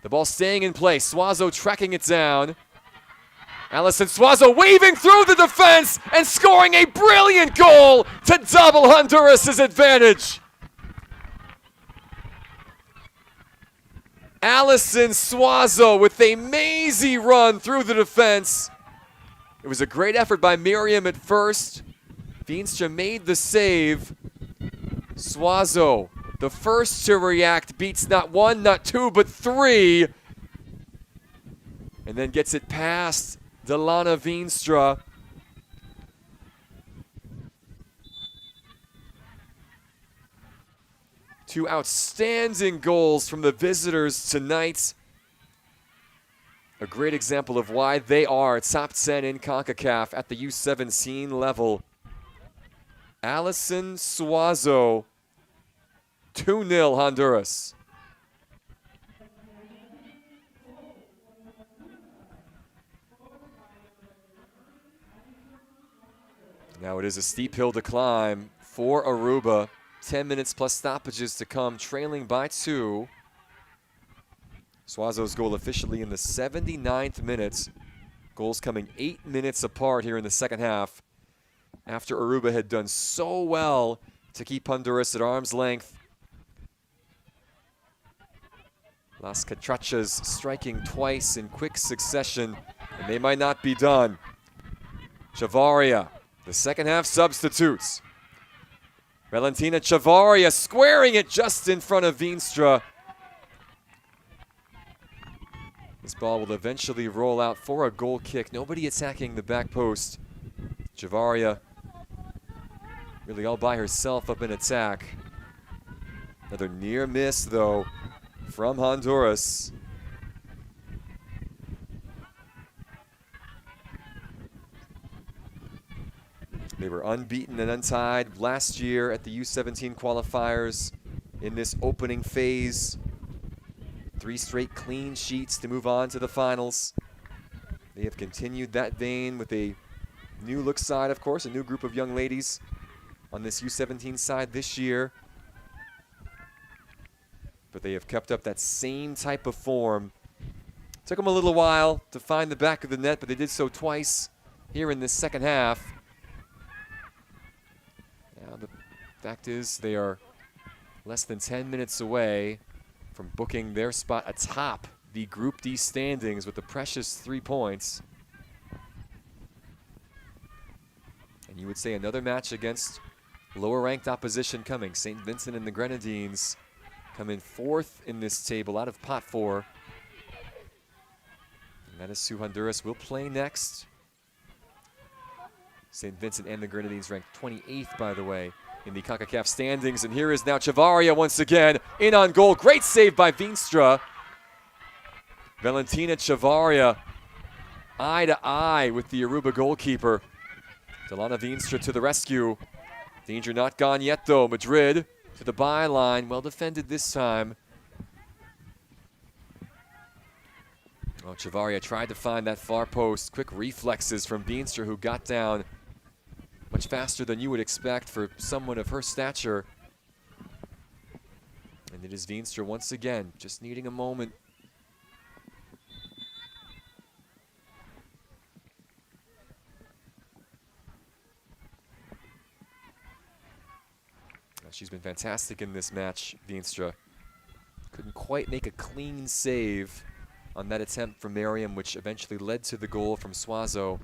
The ball staying in place. Suazo tracking it down. Allison Suazo waving through the defense and scoring a brilliant goal to double Honduras' advantage. Allison Suazo with a mazy run through the defense. It was a great effort by Miriam at first. Veenstra made the save. Suazo, the first to react, beats not one, not two, but three. And then gets it past Delana Veenstra. Two outstanding goals from the visitors tonight. A great example of why they are top 10 in Concacaf at the U17 level. Allison Suazo, 2-0 Honduras. Now it is a steep hill to climb for Aruba. 10 minutes plus stoppages to come, trailing by 2. Suazo's goal officially in the 79th minute. Goals coming 8 minutes apart here in the second half, after Aruba had done so well to keep Honduras at arm's length. Las Catrachas striking twice in quick succession, and they might not be done. Chavarria, the second half substitutes. Valentina Chavarria squaring it just in front of Veenstra. This ball will eventually roll out for a goal kick. Nobody attacking the back post. Chavarria really all by herself up in attack. Another near miss, though, from Honduras. They were unbeaten and untied last year at the U17 qualifiers in this opening phase. 3 straight clean sheets to move on to the finals. They have continued that vein with a new look side, of course, a new group of young ladies on this U17 side this year. But they have kept up that same type of form. Took them a little while to find the back of the net, but they did so twice here in this second half. Now the fact is they are less than 10 minutes away from booking their spot atop the Group D standings with the precious 3 points. And you would say another match against lower-ranked opposition coming. St. Vincent and the Grenadines come in 4th in this table out of pot 4. And that is who Honduras will play next. St. Vincent and the Grenadines ranked 28th, by the way, in the Concacaf standings. And here is now Chavarria once again in on goal. Great save by Veenstra. Valentina Chavarria eye to eye with the Aruba goalkeeper. Delana Veenstra to the rescue. Danger not gone yet, though. Madrid to the byline. Well defended this time. Well, Chavarria tried to find that far post. Quick reflexes from Veenstra, who got down much faster than you would expect for someone of her stature. And it is Veenstra once again, just needing a moment. She's been fantastic in this match, Veenstra. Couldn't quite make a clean save on that attempt from Miriam, which eventually led to the goal from Suazo.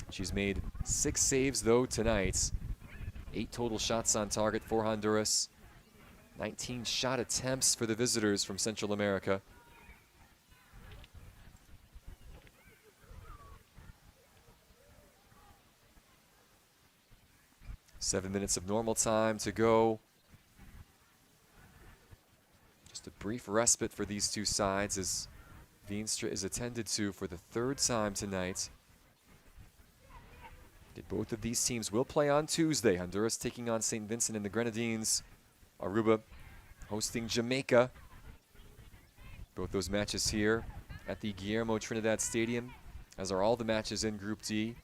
She's made 6 saves, though, tonight. 8 total shots on target for Honduras. 19 shot attempts for the visitors from Central America. Seven minutes of normal time to go. Just a brief respite for these two sides as Veenstra is attended to for the 3rd time tonight. Both of these teams will play on Tuesday. Honduras taking on St. Vincent and the Grenadines. Aruba hosting Jamaica. Both those matches here at the Guillermo Trinidad Stadium, as are all the matches in Group D.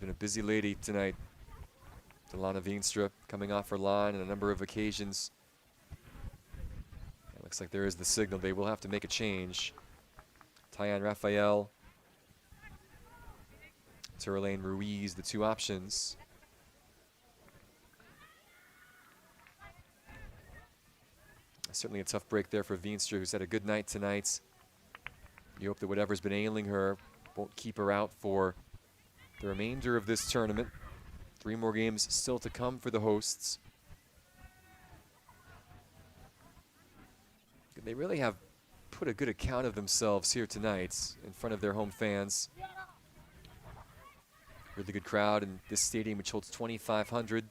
been a busy lady tonight. Delana Veenstra coming off her line on a number of occasions. It looks like there is the signal. They will have to make a change. Tyann Raphael, Turlane Ruiz, the two options. Certainly a tough break there for Veenstra, who's had a good night tonight. You hope that whatever's been ailing her won't keep her out for the remainder of this tournament. 3 more games still to come for the hosts. They really have put a good account of themselves here tonight in front of their home fans. Really good crowd in this stadium, which holds 2,500.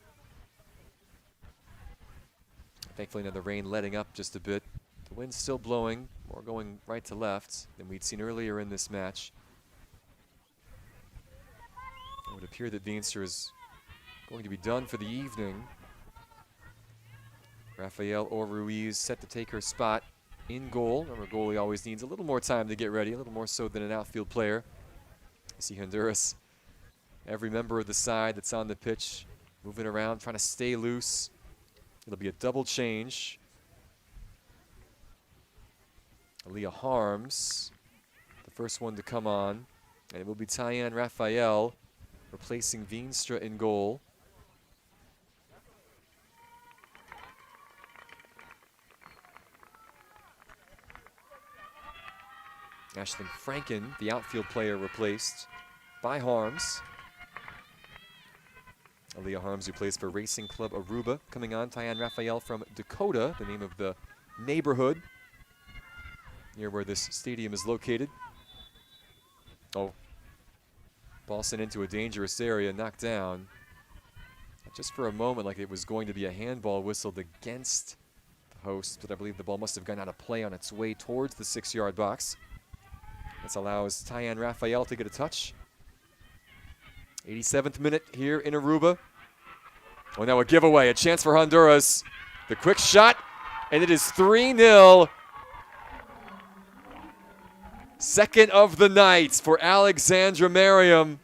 Thankfully now the rain letting up just a bit. The wind's still blowing, more going right to left than we'd seen earlier in this match. It would appear that Veenstra is going to be done for the evening. Raphael or Ruiz set to take her spot in goal. Remember, goalie always needs a little more time to get ready, a little more so than an outfield player. You see Honduras, every member of the side that's on the pitch, moving around, trying to stay loose. It'll be a double change. Aaliyah Harms, the first one to come on. And it will be Tyann Raphael replacing Veenstra in goal. Ashlyn Franken, the outfield player, replaced by Harms. Aaliyah Harms, who plays for Racing Club Aruba, coming on. Tyann Raphael from Dakota, the name of the neighborhood near where this stadium is located. Oh, ball sent into a dangerous area, knocked down. Just for a moment, like it was going to be a handball whistled against the host, but I believe the ball must have gone out of play on its way towards the 6-yard box. This allows Tyann Raphael to get a touch. 87th minute here in Aruba. Oh, now a giveaway, a chance for Honduras. The quick shot, and it is 3-0. Second of the night for Alexandra Merriam.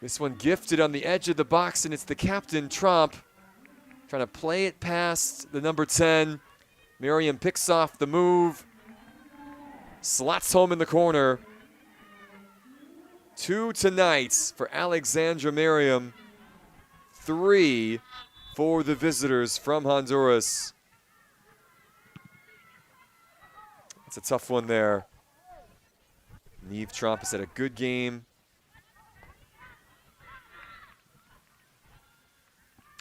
This one gifted on the edge of the box, and it's the captain, Tromp, trying to play it past the number 10. Merriam picks off the move, slots home in the corner. 2 tonight for Alexandra Merriam. 3 for the visitors from Honduras. It's a tough one there. Niamh Tromp has had a good game.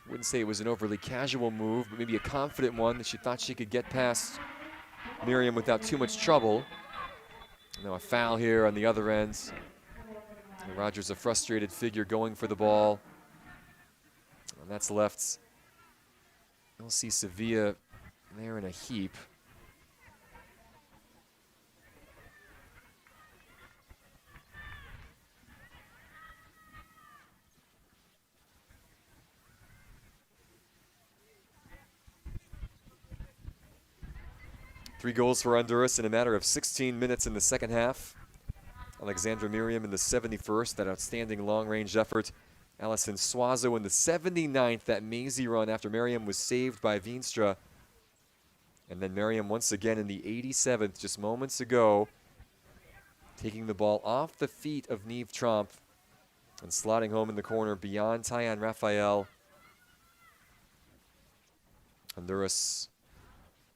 Wouldn't say it was an overly casual move, but maybe a confident one that she thought she could get past Merriam without too much trouble. Now a foul here on the other end. And Rogers, a frustrated figure, going for the ball. And that's left. You'll see Sevilla there in a heap. Three goals for Honduras in a matter of 16 minutes in the second half. Alexandra Merriam in the 71st, that outstanding long-range effort. Allison Suazo in the 79th, that mazy run after Merriam was saved by Veenstra. And then Merriam once again in the 87th, just moments ago, taking the ball off the feet of Niamh Tromp and slotting home in the corner beyond Tyann Raphael. Honduras,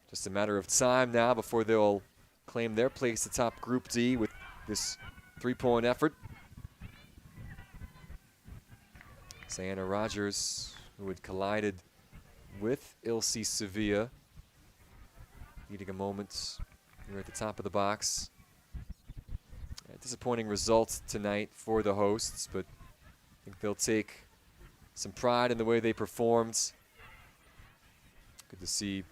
just a matter of time now before they'll claim their place atop Group D with this 3-point effort. Sayana Rogers, who had collided with Ilse Sevilla, needing a moment here at the top of the box. A disappointing result tonight for the hosts, but I think they'll take some pride in the way they performed. Good to see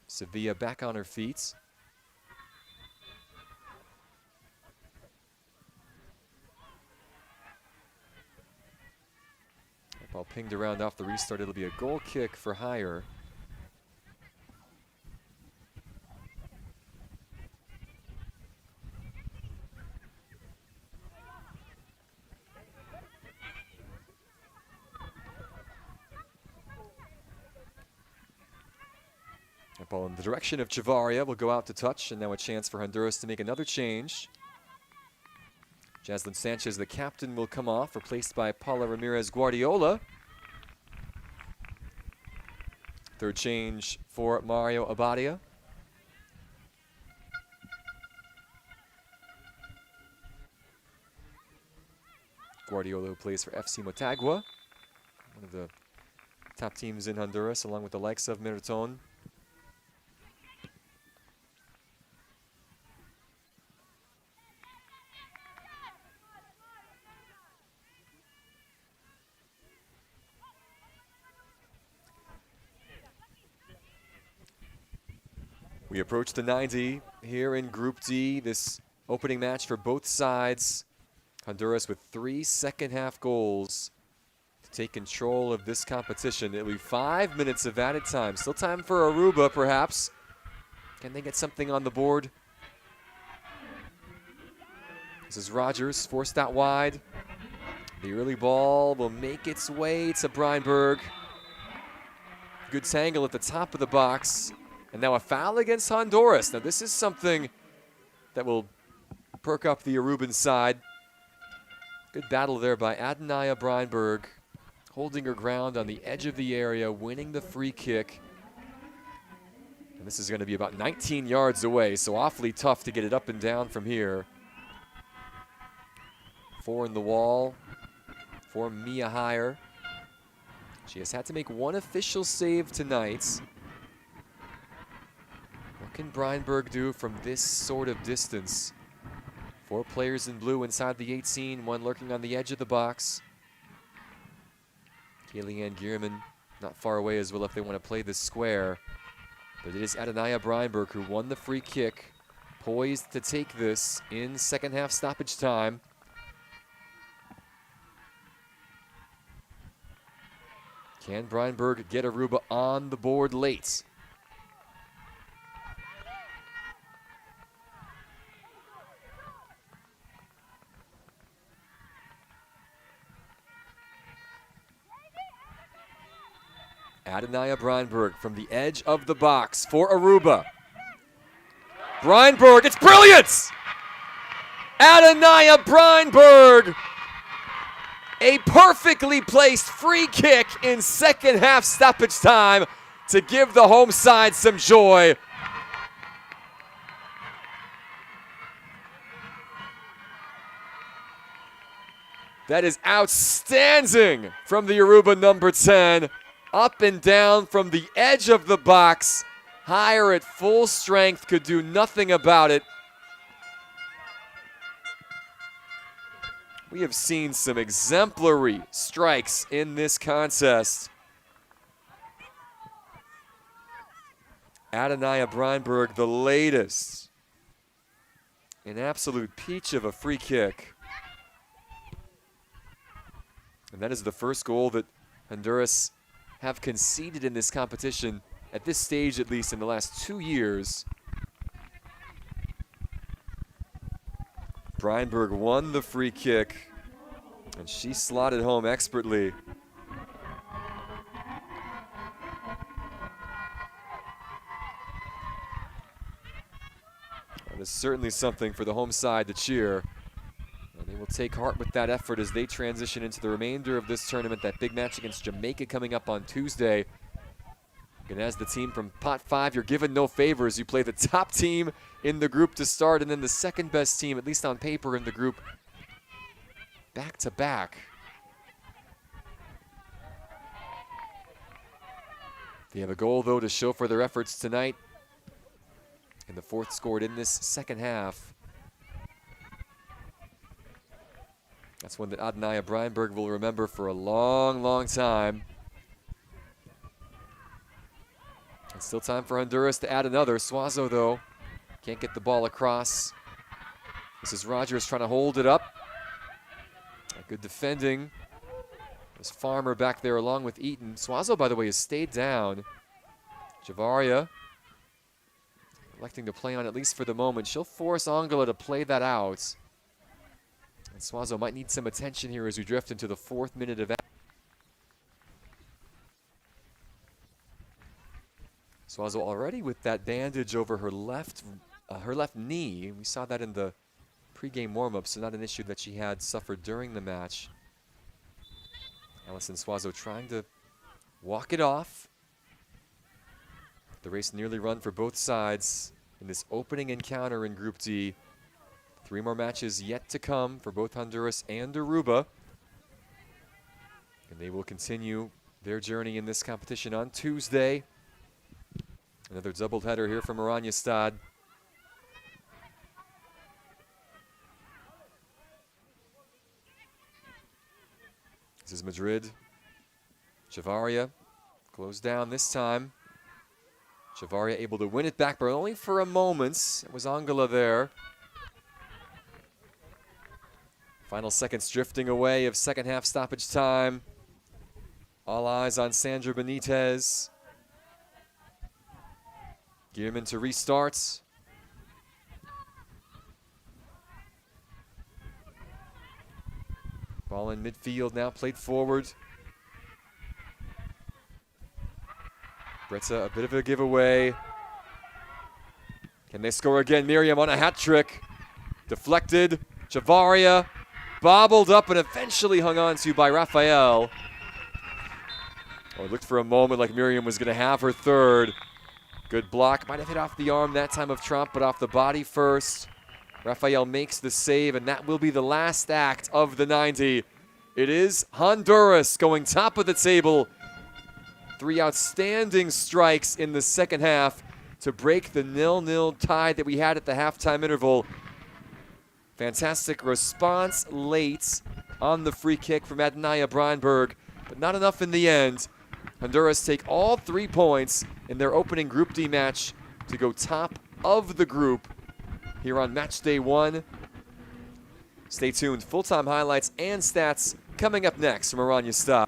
Sevilla back on her feet. Ball pinged around off the restart. It'll be a goal kick for hire. That ball in the direction of Chavaria will go out to touch, and now a chance for Honduras to make another change. Jaslyn Sanchez, the captain, will come off, replaced by Paula Ramirez Guardiola. Third change for Mario Abadia. Guardiola, who plays for FC Motagua, one of the top teams in Honduras, along with the likes of Miraton. We approach the 90 here in Group D, this opening match for both sides. Honduras with 3 second-half goals to take control of this competition. It'll be 5 minutes of added time. Still time for Aruba, perhaps. Can they get something on the board? This is Rogers, forced out wide. The early ball will make its way to Breinberg. Good tangle at the top of the box. And now a foul against Honduras. Now this is something that will perk up the Aruban side. Good battle there by Adenaya Breinberg, holding her ground on the edge of the area, winning the free kick. And this is going to be about 19 yards away, so awfully tough to get it up and down from here. 4 in the wall for Mia Heyer. She has had to make one official save tonight. What can Breinberg do from this sort of distance? 4 players in blue inside the 18, 1 lurking on the edge of the box. Kaylee-Ann Gierman not far away as well if they want to play this square. But it is Adenaya Breinberg who won the free kick, poised to take this in second half stoppage time. Can Breinberg get Aruba on the board late? Adenaya Breinberg from the edge of the box for Aruba. Breinberg, it's brilliant! Adenaya Breinberg! A perfectly placed free kick in second half stoppage time to give the home side some joy. That is outstanding from the Aruba number 10. Up and down from the edge of the box. Heyer at full strength, could do nothing about it. We have seen some exemplary strikes in this contest. Adenaya Breinberg, the latest. An absolute peach of a free kick. And that is the first goal that Honduras have conceded in this competition, at this stage at least, in the last 2 years. Breinberg won the free kick, and she slotted home expertly. That is certainly something for the home side to cheer. And they will take heart with that effort as they transition into the remainder of this tournament. That big match against Jamaica coming up on Tuesday. And as the team from Pot 5, you're given no favors. You play the top team in the group to start, and then the second best team, at least on paper, in the group back to back. They have a goal, though, to show for their efforts tonight. And the 4th scored in this second half. That's one that Adenaya Breinberg will remember for a long, long time. And still time for Honduras to add another. Suazo, though, can't get the ball across. This is Rogers trying to hold it up. Good defending. There's Farmer back there along with Eaton. Suazo, by the way, has stayed down. Javaria electing to play on at least for the moment. She'll force Angela to play that out. And Suazo might need some attention here as we drift into the 4th minute of action. Suazo already with that bandage over her left knee. We saw that in the pregame warm-up, so not an issue that she had suffered during the match. Alison Suazo trying to walk it off. The race nearly run for both sides in this opening encounter in Group D. 3 more matches yet to come for both Honduras and Aruba. And they will continue their journey in this competition on Tuesday. Another doubleheader here from Oranjestad. This is Madrid. Chavaria closed down this time. Chavaria able to win it back, but only for a moment. It was Angola there. Final seconds drifting away of second half stoppage time. All eyes on Sandra Benitez. Gearman to restart. Ball in midfield now, played forward. Bretta, a bit of a giveaway. Can they score again? Miriam on a hat trick. Deflected. Chavaria bobbled up and eventually hung on to by Rafael. Oh, it looked for a moment like Miriam was going to have her third. Good block. Might have hit off the arm that time of Trump, but off the body first. Rafael makes the save, and that will be the last act of the 90. It is Honduras going top of the table. 3 outstanding strikes in the second half to break the 0-0 tie that we had at the halftime interval. Fantastic response late on the free kick from Adnaya Breinberg, but not enough in the end. Honduras take all 3 points in their opening Group D match to go top of the group here on match day 1. Stay tuned. Full-time highlights and stats coming up next from Oranjestad.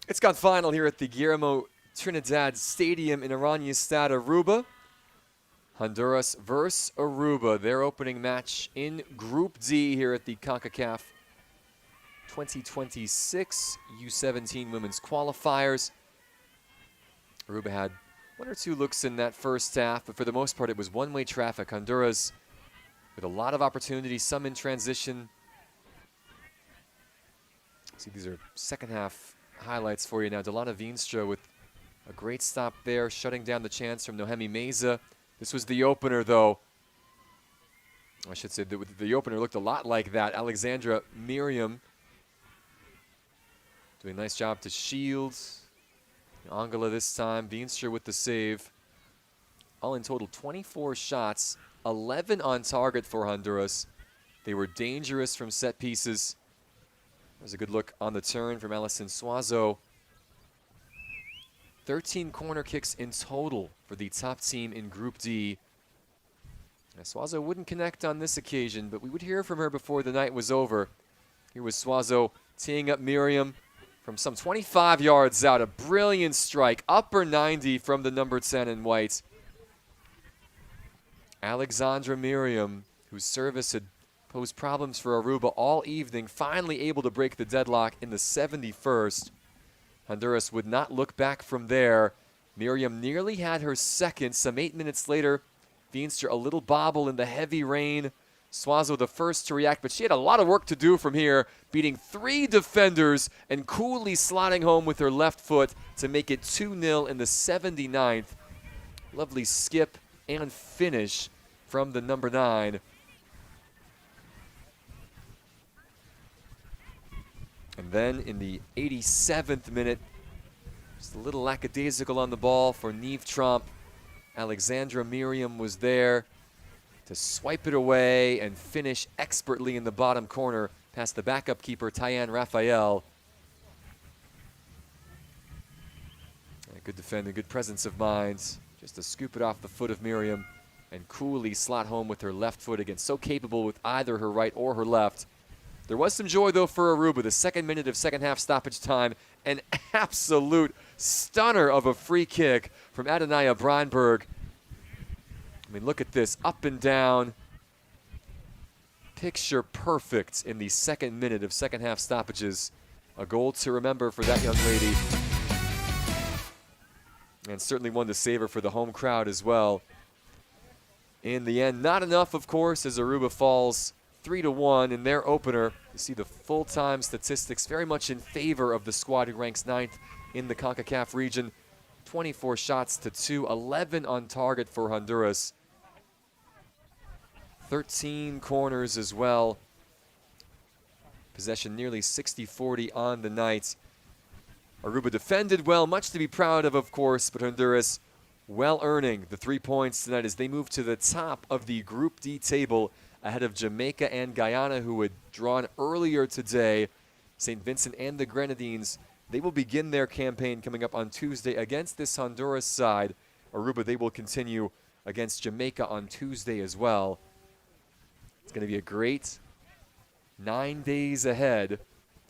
It's gone final here at the Guillermo Trinidad Stadium in Oranjestad, Aruba. Honduras versus Aruba, their opening match in Group D here at the Concacaf 2026 U17 Women's Qualifiers. Aruba had 1 or 2 looks in that first half, but for the most part it was one-way traffic. Honduras with a lot of opportunities, some in transition. See, these are second half highlights for you now. Delana Veenstra with a great stop there, shutting down the chance from Nohemi Meza. This was the opener, though. I should say the opener looked a lot like that. Alexandra Miriam doing a nice job to shield. Angola this time. Veenstra with the save. All in total, 24 shots, 11 on target for Honduras. They were dangerous from set pieces. There's a good look on the turn from Alison Suazo. 13 corner kicks in total for the top team in Group D. Suazo wouldn't connect on this occasion, but we would hear from her before the night was over. Here was Suazo teeing up Miriam from some 25 yards out. A brilliant strike, upper 90 from the number 10 in white. Alexandra Miriam, whose service had posed problems for Aruba all evening, finally able to break the deadlock in the 71st. Honduras would not look back from there. Miriam nearly had her second. Some 8 minutes later, Veenstra a little bobble in the heavy rain. Suazo the first to react, but she had a lot of work to do from here, beating 3 defenders and coolly slotting home with her left foot to make it 2-0 in the 79th. Lovely skip and finish from the number 9. And then in the 87th minute, just a little lackadaisical on the ball for Neve Tromp. Alexandra Miriam was there to swipe it away and finish expertly in the bottom corner past the backup keeper, Tyann Raphael. A good defender, good presence of mind. Just to scoop it off the foot of Miriam and coolly slot home with her left foot again. So capable with either her right or her left. There was some joy, though, for Aruba. The second minute of second half stoppage time, an absolute stunner of a free kick from Adonaya Breinberg. I mean, look at this, up and down. Picture perfect in the second minute of second half stoppages. A goal to remember for that young lady. And certainly one to savor for the home crowd as well. In the end, not enough, of course, as Aruba falls 3-1 in their opener. You see the full-time statistics very much in favor of the squad who ranks 9th in the Concacaf region. 24 shots to 2, 11 on target for Honduras. 13 corners as well. Possession nearly 60-40 on the night. Aruba defended well, much to be proud of course, but Honduras well earning the 3 points tonight as they move to the top of the Group D table ahead of Jamaica and Guyana, who had drawn earlier today. St. Vincent and the Grenadines, they will begin their campaign coming up on Tuesday against this Honduras side. Aruba, they will continue against Jamaica on Tuesday as well. It's going to be a great 9 days ahead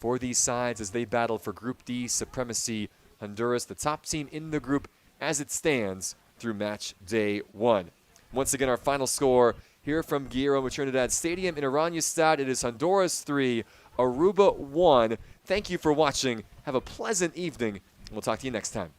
for these sides as they battle for Group D supremacy. Honduras, the top team in the group as it stands through match day 1. Once again, our final score here from Guillermo Trinidad Stadium in Oranjestad. It is Honduras 3, Aruba 1. Thank you for watching. Have a pleasant evening. We'll talk to you next time.